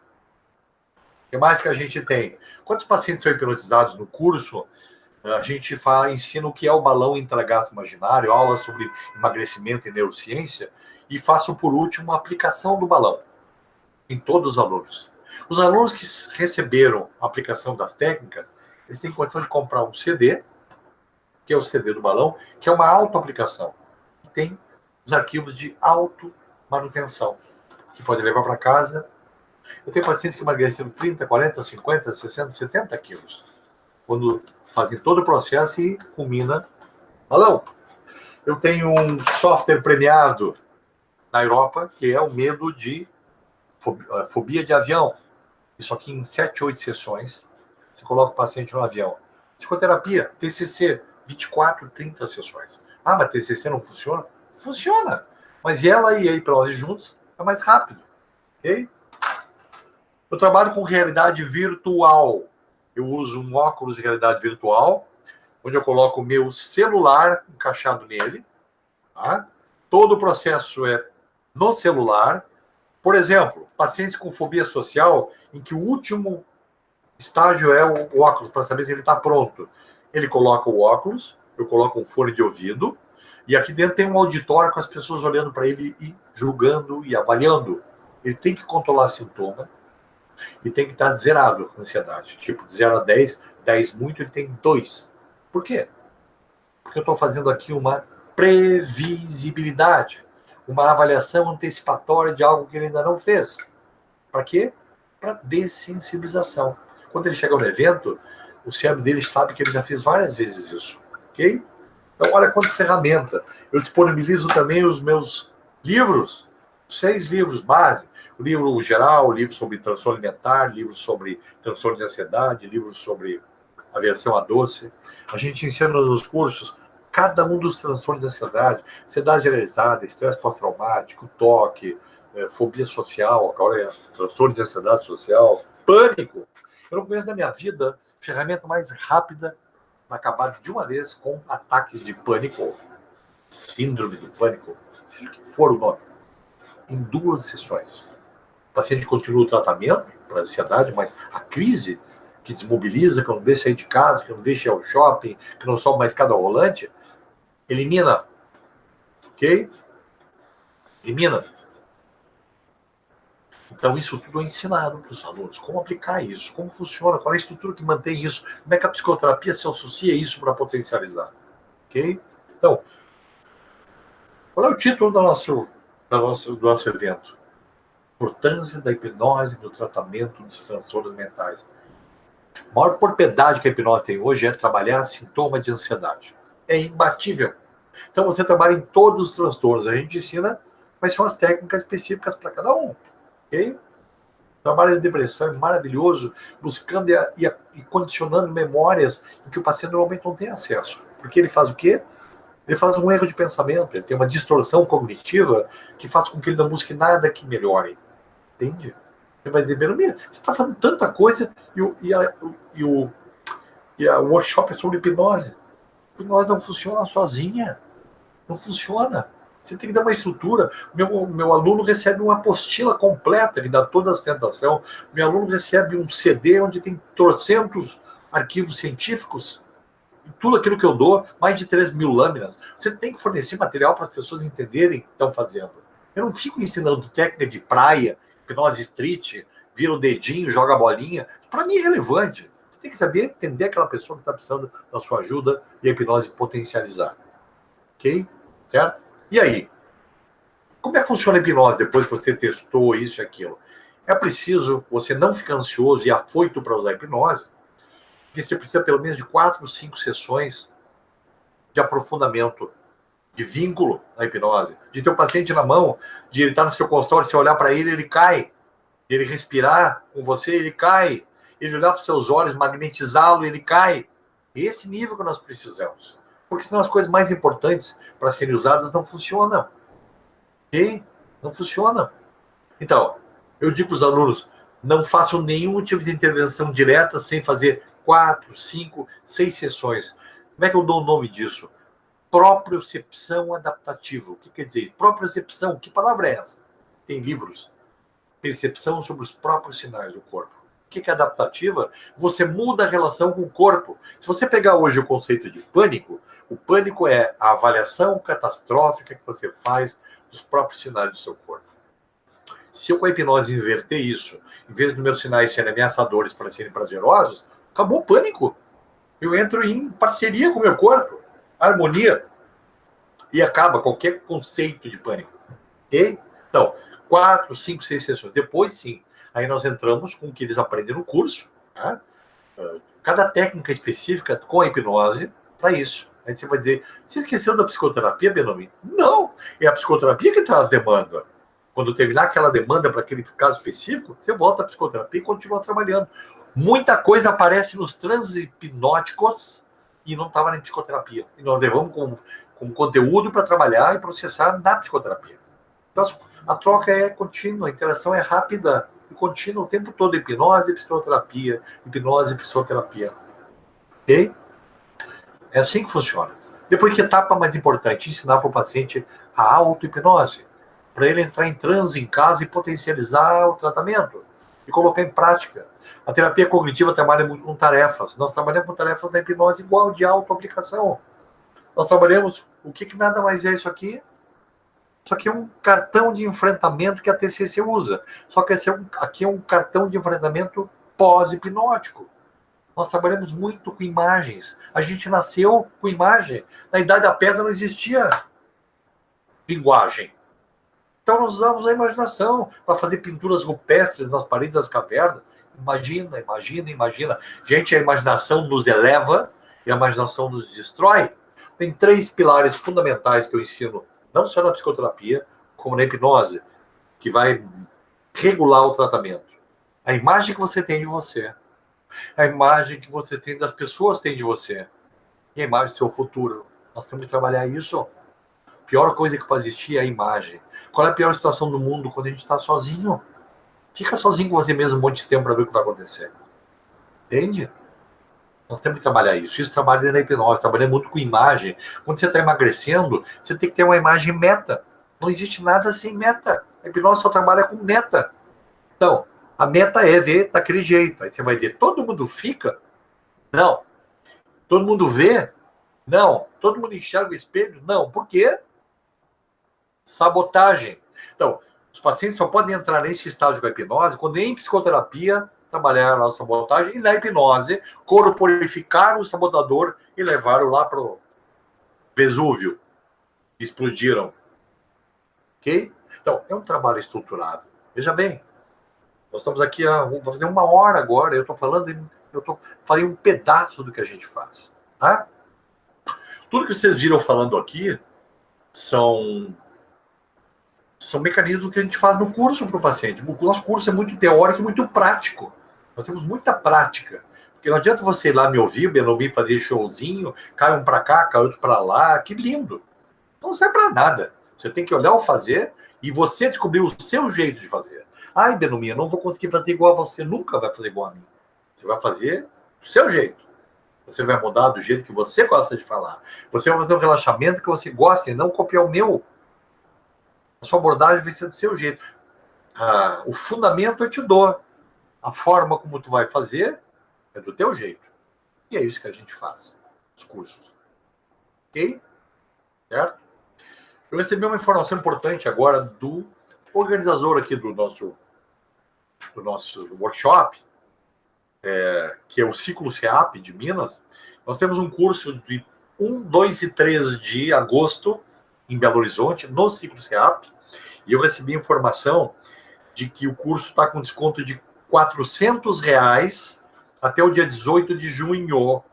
O que mais que a gente tem? Quantos pacientes são hipnotizados no curso? A gente ensina o que é o balão intragasto imaginário, aula sobre emagrecimento e neurociência, e faço, por último, a aplicação do balão em todos os alunos. Os alunos que receberam a aplicação das técnicas, eles têm condição de comprar um CD, que é o CD do balão, que é uma autoaplicação. Tem os arquivos de automanutenção, que pode levar para casa. Eu tenho pacientes que emagreceram 30, 40, 50, 60, 70 quilos. Quando fazem todo o processo e culmina balão. Eu tenho um software premiado na Europa, que é o medo de fobia de avião. Isso aqui em 7, 8 sessões, você coloca o paciente no avião. Psicoterapia, TCC, 24, 30 sessões. Ah, mas TCC não funciona? Funciona. Mas ela e a hipnose juntos é mais rápido. Ok? Eu trabalho com realidade virtual. Eu uso um óculos de realidade virtual, onde eu coloco o meu celular encaixado nele. Tá? Todo o processo é no celular. Por exemplo, pacientes com fobia social, em que o último estágio é o óculos, para saber se ele está pronto. Ele coloca o óculos, eu coloco um fone de ouvido, e aqui dentro tem um auditório com as pessoas olhando para ele e julgando e avaliando. Ele tem que controlar sintoma e tem que estar zerado a ansiedade. Tipo, de 0 a 10, 10 muito, ele tem 2. Por quê? Porque eu estou fazendo aqui uma previsibilidade, uma avaliação antecipatória de algo que ele ainda não fez. Para quê? Para dessensibilização. Quando ele chega no evento, o cérebro dele sabe que ele já fez várias vezes isso. Ok? Então, olha quanta ferramenta. Eu disponibilizo também os meus livros, 6 livros base. O livro geral, o livro sobre transtorno alimentar, livro sobre transtorno de ansiedade, livro sobre aversão a doce. A gente ensina nos cursos cada um dos transtornos de ansiedade generalizada, estresse pós-traumático, toque, fobia social, agora é transtorno de ansiedade social, pânico. Eu não conheço na minha vida ferramenta mais rápida para acabar de uma vez com ataques de pânico, síndrome do pânico, seja o que for o nome, em 2 sessões. O paciente continua o tratamento para ansiedade, mas a crise que desmobiliza, que não deixa sair de casa, que não deixa ir ao shopping, que não sobe mais escada rolante, elimina. Ok? Elimina. Então, isso tudo é ensinado para os alunos. Como aplicar isso? Como funciona? Qual é a estrutura que mantém isso? Como é que a psicoterapia se associa a isso para potencializar? Ok? Então, qual é o título do nosso evento? Importância da hipnose no tratamento dos transtornos mentais. A maior propriedade que a hipnose tem hoje é trabalhar sintomas de ansiedade. É imbatível. Então, você trabalha em todos os transtornos. A gente ensina quais são as técnicas específicas para cada um. Ok? O trabalho de depressão é maravilhoso, buscando e condicionando memórias em que o paciente normalmente não tem acesso. Porque ele faz o quê? Ele faz um erro de pensamento, ele tem uma distorção cognitiva que faz com que ele não busque nada que melhore. Entende? Ele vai dizer, Belmiro, você está fazendo tanta coisa e a workshop é sobre hipnose. A hipnose não funciona sozinha. Não funciona. Você tem que dar uma estrutura. Meu aluno recebe uma apostila completa que dá toda a sustentação. Meu aluno recebe um CD onde tem trocentos arquivos científicos. E tudo aquilo que eu dou, mais de 3.000 lâminas. Você tem que fornecer material para as pessoas entenderem o que estão fazendo. Eu não fico ensinando técnica de praia, hipnose street, vira o dedinho, joga a bolinha. Para mim é relevante. Você tem que saber entender aquela pessoa que está precisando da sua ajuda e a hipnose potencializar. Ok? Certo? E aí? Como é que funciona a hipnose depois que você testou isso e aquilo? É preciso você não ficar ansioso e afoito para usar a hipnose, porque você precisa pelo menos de 4 ou 5 sessões de aprofundamento, de vínculo na hipnose, de ter o paciente na mão, de ele estar no seu consultório, você olhar para ele cai, ele respirar com você, ele cai, ele olhar para os seus olhos, magnetizá-lo, ele cai. Esse nível que nós precisamos. Porque senão as coisas mais importantes para serem usadas não funcionam. Ok? Não funcionam. Então, eu digo para os alunos, não façam nenhum tipo de intervenção direta sem fazer 4, 5, 6 sessões. Como é que eu dou o nome disso? Propriocepção adaptativa. O que quer dizer? Propriocepção, que palavra é essa? Tem livros. Percepção sobre os próprios sinais do corpo. O que é adaptativa? Você muda a relação com o corpo. Se você pegar hoje o conceito de pânico, o pânico é a avaliação catastrófica que você faz dos próprios sinais do seu corpo. Se eu com a hipnose inverter isso, em vez dos meus sinais serem ameaçadores para serem prazerosos, acabou o pânico. Eu entro em parceria com o meu corpo, harmonia, e acaba qualquer conceito de pânico. Ok? Então, 4, 5, 6 sessões. Depois, sim, aí nós entramos com o que eles aprendem no curso, tá? Cada técnica específica com a hipnose para isso. Aí você vai dizer, você esqueceu da psicoterapia, Benoni? Não, é a psicoterapia que traz demanda. Quando terminar aquela demanda para aquele caso específico, você volta à psicoterapia e continua trabalhando. Muita coisa aparece nos transes hipnóticos e não estava na psicoterapia. E nós levamos como conteúdo para trabalhar e processar na psicoterapia. Então, a troca é contínua, a interação é rápida e contínua o tempo todo. Hipnose e psicoterapia, hipnose e psicoterapia. Ok? É assim que funciona. Depois, que etapa mais importante? Ensinar para o paciente a auto-hipnose, para ele entrar em transe em casa e potencializar o tratamento e colocar em prática. A terapia cognitiva trabalha muito com tarefas. Nós trabalhamos com tarefas da hipnose igual de auto-aplicação. Nós trabalhamos, o que nada mais é isso aqui? Isso aqui é um cartão de enfrentamento que a TCC usa. Só que aqui é um cartão de enfrentamento pós-hipnótico. Nós trabalhamos muito com imagens. A gente nasceu com imagem. Na Idade da Pedra não existia linguagem. Então nós usamos a imaginação para fazer pinturas rupestres nas paredes das cavernas. Imagina, imagina, imagina. Gente, a imaginação nos eleva e a imaginação nos destrói. Tem 3 pilares fundamentais que eu ensino, não só na psicoterapia, como na hipnose, que vai regular o tratamento. A imagem que você tem de você, a imagem que você tem das pessoas que têm de você, e a imagem do seu futuro. Nós temos que trabalhar isso. A pior coisa que pode existir é a imagem. Qual é a pior situação do mundo? Quando a gente está sozinho. Fica sozinho com você mesmo um monte de tempo para ver o que vai acontecer. Entende? Nós temos que trabalhar isso. Isso trabalha dentro da hipnose, trabalha muito com imagem. Quando você está emagrecendo, você tem que ter uma imagem meta. Não existe nada sem meta. A hipnose só trabalha com meta. Então, a meta é ver daquele jeito. Aí você vai dizer, todo mundo fica? Não. Todo mundo vê? Não. Todo mundo enxerga o espelho? Não. Por quê? Sabotagem. Então, os pacientes só podem entrar nesse estágio com a hipnose quando em psicoterapia trabalhar a sabotagem e na hipnose corporificar o sabotador e levar-o lá para o Vesúvio. Explodiram. Ok? Então, é um trabalho estruturado. Veja bem, nós estamos aqui vou fazer 1 hora agora, eu estou falando um pedaço do que a gente faz. Tá? Tudo que vocês viram falando aqui são mecanismos que a gente faz no curso para o paciente. O nosso curso é muito teórico e muito prático. Nós temos muita prática. Porque não adianta você ir lá me ouvir, Benomi fazer showzinho, cai um para cá, cai outro para lá, que lindo. Não serve para nada. Você tem que olhar o fazer e você descobrir o seu jeito de fazer. Ai, Benomi, eu não vou conseguir fazer igual a você, nunca vai fazer igual a mim. Você vai fazer do seu jeito. Você vai mudar do jeito que você gosta de falar. Você vai fazer um relaxamento que você gosta e não copiar o meu. A sua abordagem vai ser do seu jeito. O fundamento eu te dou. A forma como tu vai fazer é do teu jeito. E é isso que a gente faz, os cursos. Ok? Certo? Eu recebi uma informação importante agora do organizador aqui do nosso workshop, que é o Ciclo CEAP de Minas. Nós temos um curso de 1, 2 e 3 de agosto em Belo Horizonte, no Ciclo CEAP, e eu recebi informação de que o curso está com desconto de R$400 até o dia 18 de junho.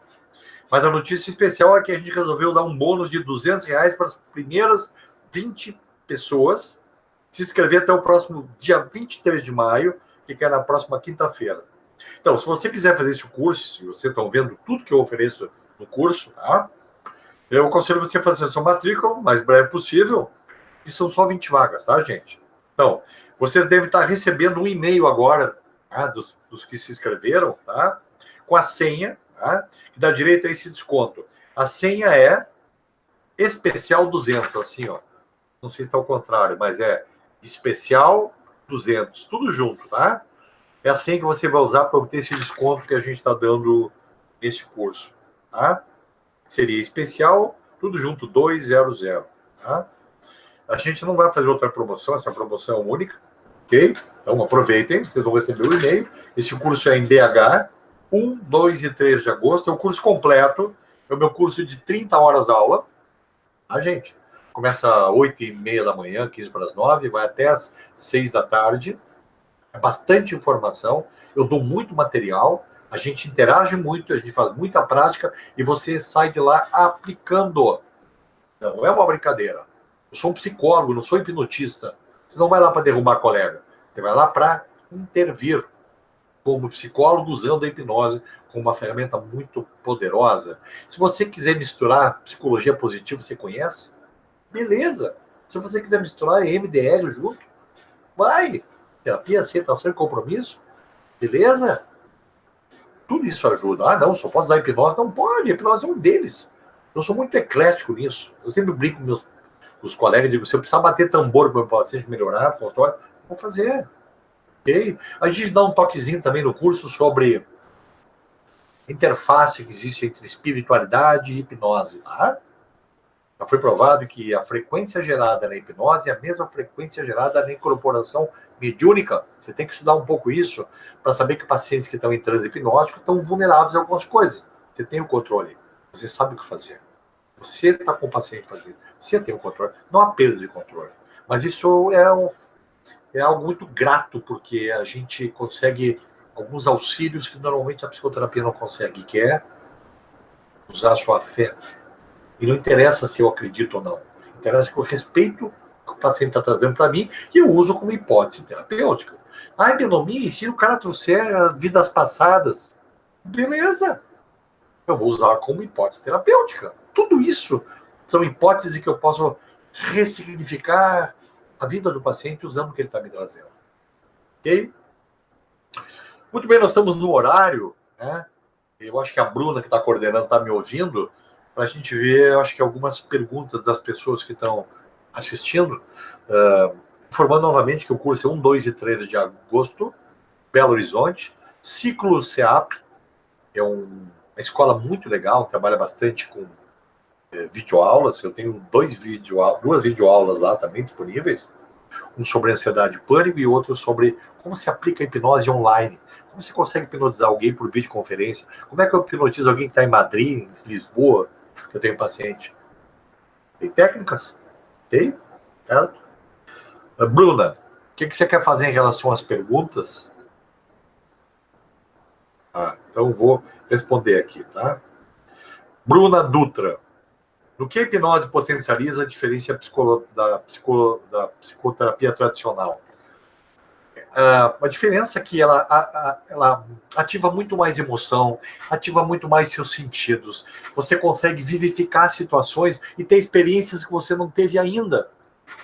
Mas a notícia especial é que a gente resolveu dar um bônus de R$200 para as primeiras 20 pessoas se inscrever até o próximo dia 23 de maio, que é na próxima quinta-feira. Então, se você quiser fazer esse curso, se vocês estão vendo tudo que eu ofereço no curso, tá? Eu aconselho você a fazer a sua matrícula o mais breve possível, e são só 20 vagas, tá, gente? Então, vocês devem estar recebendo um e-mail agora, tá, dos que se inscreveram, tá? Com a senha, tá? Que dá direito a esse desconto. A senha é especial 200, assim, ó. Não sei se está ao contrário, mas é especial 200, tudo junto, tá? É assim que você vai usar para obter esse desconto que a gente está dando nesse curso, tá? Seria especial, tudo junto, 200, tá? A gente não vai fazer outra promoção, essa promoção é única, ok? Então aproveitem, vocês vão receber o e-mail. Esse curso é em BH, 1, 2 e 3 de agosto, é um curso completo, é o meu curso de 30 horas aula, tá, gente? Começa às 8h30 da manhã, 15 para as 9, vai até às 6 da tarde. É bastante informação, eu dou muito material, a gente interage muito, a gente faz muita prática e você sai de lá aplicando. Não é uma brincadeira. Eu sou um psicólogo, não sou hipnotista. Você não vai lá para derrubar colega. Você vai lá para intervir como psicólogo usando a hipnose como uma ferramenta muito poderosa. Se você quiser misturar psicologia positiva, você conhece? Beleza. Se você quiser misturar MDR junto, vai. Terapia, aceitação e compromisso. Beleza? Tudo isso ajuda. Ah, não, só posso usar hipnose? Não pode, a hipnose é um deles. Eu sou muito eclético nisso. Eu sempre brinco com os colegas e digo, se eu precisar bater tambor para o meu paciente melhorar, consultório, vou fazer. Okay? A gente dá um toquezinho também no curso sobre interface que existe entre espiritualidade e hipnose. Tá? Já foi provado que a frequência gerada na hipnose é a mesma frequência gerada na incorporação mediúnica. Você tem que estudar um pouco isso para saber que pacientes que estão em transe hipnótico estão vulneráveis a algumas coisas. Você tem o controle. Você sabe o que fazer. Você está com o paciente fazendo. Você tem o controle. Não há perda de controle. Mas isso é algo muito grato, porque a gente consegue alguns auxílios que normalmente a psicoterapia não consegue, que é usar a sua fé. E não interessa se eu acredito ou não. Interessa que eu respeito o que o paciente está trazendo para mim e eu uso como hipótese terapêutica. Ai, Benomi, se o cara trouxer vidas passadas, beleza. Eu vou usar como hipótese terapêutica. Tudo isso são hipóteses que eu posso ressignificar a vida do paciente usando o que ele está me trazendo. Ok? Muito bem, nós estamos no horário, né? Eu acho que a Bruna, que está coordenando, está me ouvindo, para a gente ver, eu acho que algumas perguntas das pessoas que estão assistindo. Informando novamente que o curso é 1, 2 e 13 de agosto, Belo Horizonte. Ciclo CEAP, é uma escola muito legal, trabalha bastante com videoaulas. Eu tenho duas videoaulas lá também disponíveis. Um sobre ansiedade e pânico e outro sobre como se aplica a hipnose online. Como você consegue hipnotizar alguém por videoconferência? Como é que eu hipnotizo alguém que está em Madrid, em Lisboa, que eu tenho paciente? Tem técnicas? Tem? Certo? Bruna, o que você quer fazer em relação às perguntas? Então vou responder aqui, tá? Bruna Dutra. No que a hipnose potencializa a diferença da psicoterapia tradicional? A diferença é que ela ativa muito mais emoção, ativa muito mais seus sentidos. Você consegue vivificar situações e ter experiências que você não teve ainda,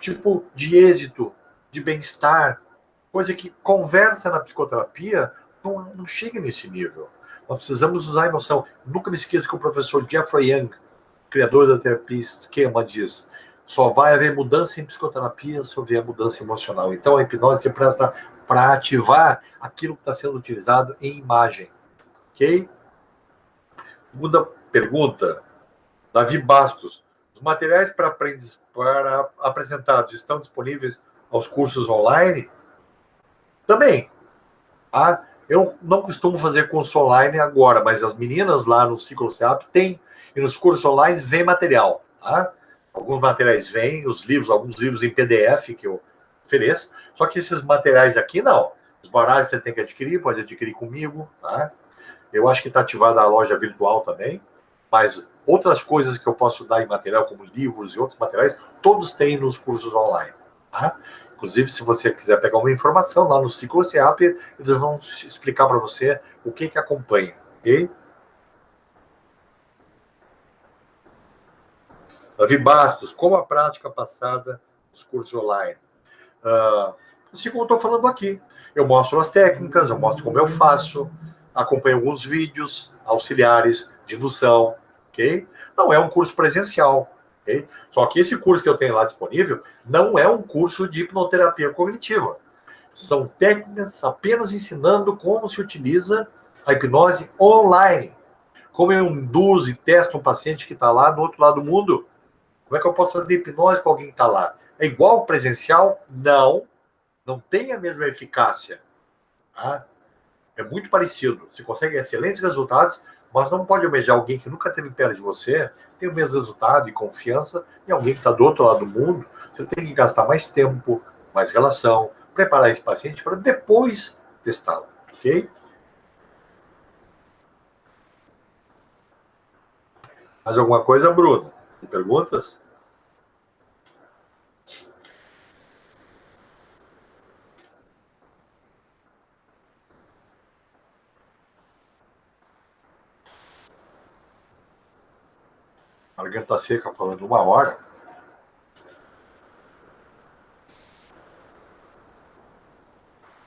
tipo de êxito, de bem-estar, coisa que conversa na psicoterapia não chega nesse nível. Nós precisamos usar a emoção. Nunca me esqueço que o professor Jeffrey Young, criador da terapia esquema, diz: só vai haver mudança em psicoterapia se houver mudança emocional. Então a hipnose se presta para ativar aquilo que está sendo utilizado em imagem. Ok? Segunda pergunta, Davi Bastos. Os materiais para apresentados estão disponíveis aos cursos online? Também. Tá? Eu não costumo fazer curso online agora, mas as meninas lá no Ciclo CEAP têm, e nos cursos online vem material. Tá? Alguns materiais vêm, alguns livros em PDF que eu ofereço, só que esses materiais aqui não. Os baralhos você tem que adquirir, pode adquirir comigo. Tá? Eu acho que está ativada a loja virtual também, mas outras coisas que eu posso dar em material, como livros e outros materiais, todos têm nos cursos online. Tá? Inclusive, se você quiser pegar uma informação lá no Ciclo CEAP, eles vão explicar para você o que acompanha. Ok? Davi Bastos, como a prática passada nos cursos online? Assim como eu estou falando aqui. Eu mostro as técnicas, eu mostro como eu faço, acompanho alguns vídeos auxiliares de indução, ok? Não é um curso presencial, ok? Só que esse curso que eu tenho lá disponível não é um curso de hipnoterapia cognitiva. São técnicas apenas ensinando como se utiliza a hipnose online. Como eu induzo e testo um paciente que está lá do outro lado do mundo. Como é que eu posso fazer hipnose com alguém que está lá? É igual ao presencial? Não tem a mesma eficácia. Tá? É muito parecido. Você consegue excelentes resultados, mas não pode almejar alguém que nunca esteve perto de você, tem o mesmo resultado e confiança, e alguém que está do outro lado do mundo. Você tem que gastar mais tempo, mais relação, preparar esse paciente para depois testá-lo. Ok? Mais alguma coisa, Bruno? Perguntas? A garganta seca falando 1 hora.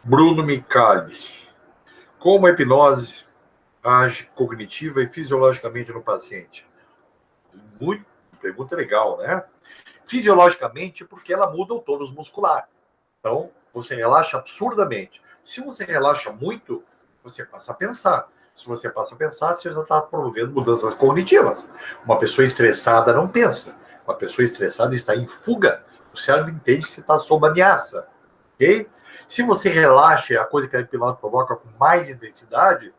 Bruno Micali. Como a hipnose age cognitiva e fisiologicamente no paciente? Muito, pergunta legal, né? Fisiologicamente, porque ela muda o tônus muscular. Então, você relaxa absurdamente. Se você relaxa muito, você passa a pensar. Se você passa a pensar, você já está promovendo mudanças cognitivas. Uma pessoa estressada não pensa. Uma pessoa estressada está em fuga. O cérebro entende que você está sob ameaça. Ok? Se você relaxa, a coisa que a hipnose provoca com mais intensidade,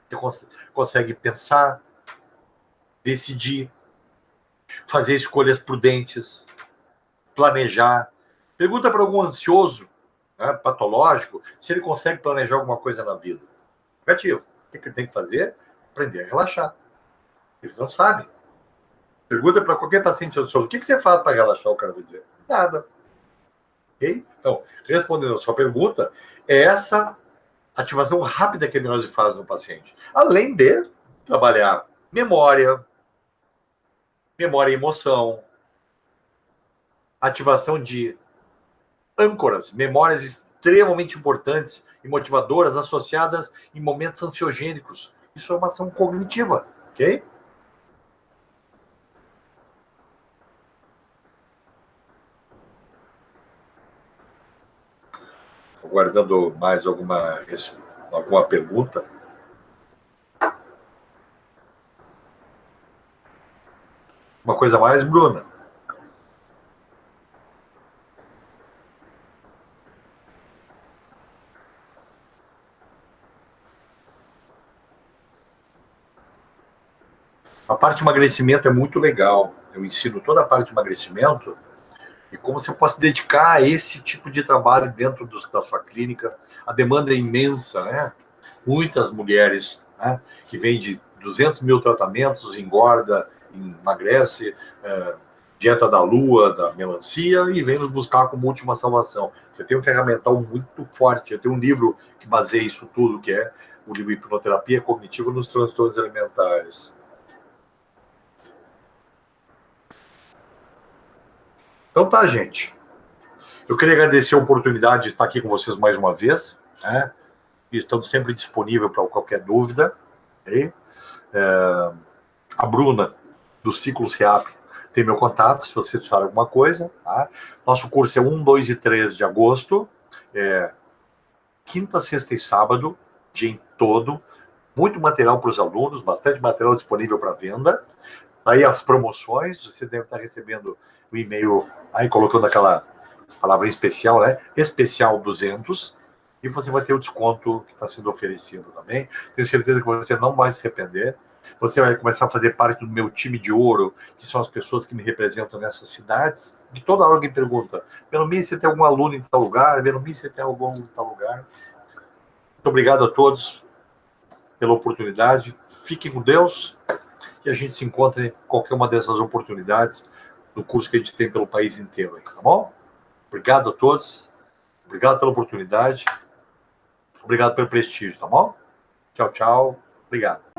você consegue pensar, decidir, fazer escolhas prudentes, planejar. Pergunta para algum ansioso, né, patológico, se ele consegue planejar alguma coisa na vida. Negativo. O que ele tem que fazer? Aprender a relaxar. Eles não sabem. Pergunta para qualquer paciente ansioso: o que você faz para relaxar? O cara vai dizer: nada. Okay? Então, respondendo a sua pergunta, é essa ativação rápida que a hipnose faz no paciente. Além de trabalhar memória e emoção, ativação de âncoras, memórias extremamente importantes e motivadoras associadas em momentos ansiogênicos. Isso é uma ação cognitiva, ok? Aguardando mais alguma pergunta. Uma coisa mais, Bruna? A parte de emagrecimento é muito legal. Eu ensino toda a parte de emagrecimento e como você pode se dedicar a esse tipo de trabalho dentro da sua clínica. A demanda é imensa, né? Muitas mulheres, né, que vêm de 200 mil tratamentos, engorda, emagrece, Dieta da Lua, da Melancia, e vem nos buscar como última salvação. Você tem um ferramental muito forte, eu tenho um livro que baseia isso tudo, que é o livro Hipnoterapia Cognitiva nos Transtornos Alimentares. Então tá, gente. Eu queria agradecer a oportunidade de estar aqui com vocês mais uma vez, né? E estamos sempre disponível para qualquer dúvida. Okay? A Bruna, do Ciclo SEAP, tem meu contato, se você precisar de alguma coisa. Tá? Nosso curso é 1, 2 e 3 de agosto. Quinta, sexta e sábado, dia em todo. Muito material para os alunos, bastante material disponível para venda. Aí as promoções, você deve estar recebendo o e-mail aí colocando aquela palavra especial, né? Especial 200, e você vai ter o desconto que está sendo oferecido também. Tenho certeza que você não vai se arrepender. Você vai começar a fazer parte do meu time de ouro, que são as pessoas que me representam nessas cidades. De toda hora alguém pergunta: Belumi, você tem algum aluno em tal lugar? Belumi, você tem algum aluno em tal lugar? Muito obrigado a todos pela oportunidade. Fiquem com Deus e a gente se encontra em qualquer uma dessas oportunidades do curso que a gente tem pelo país inteiro, tá bom? Obrigado a todos, obrigado pela oportunidade, obrigado pelo prestígio, tá bom? Tchau, tchau, obrigado.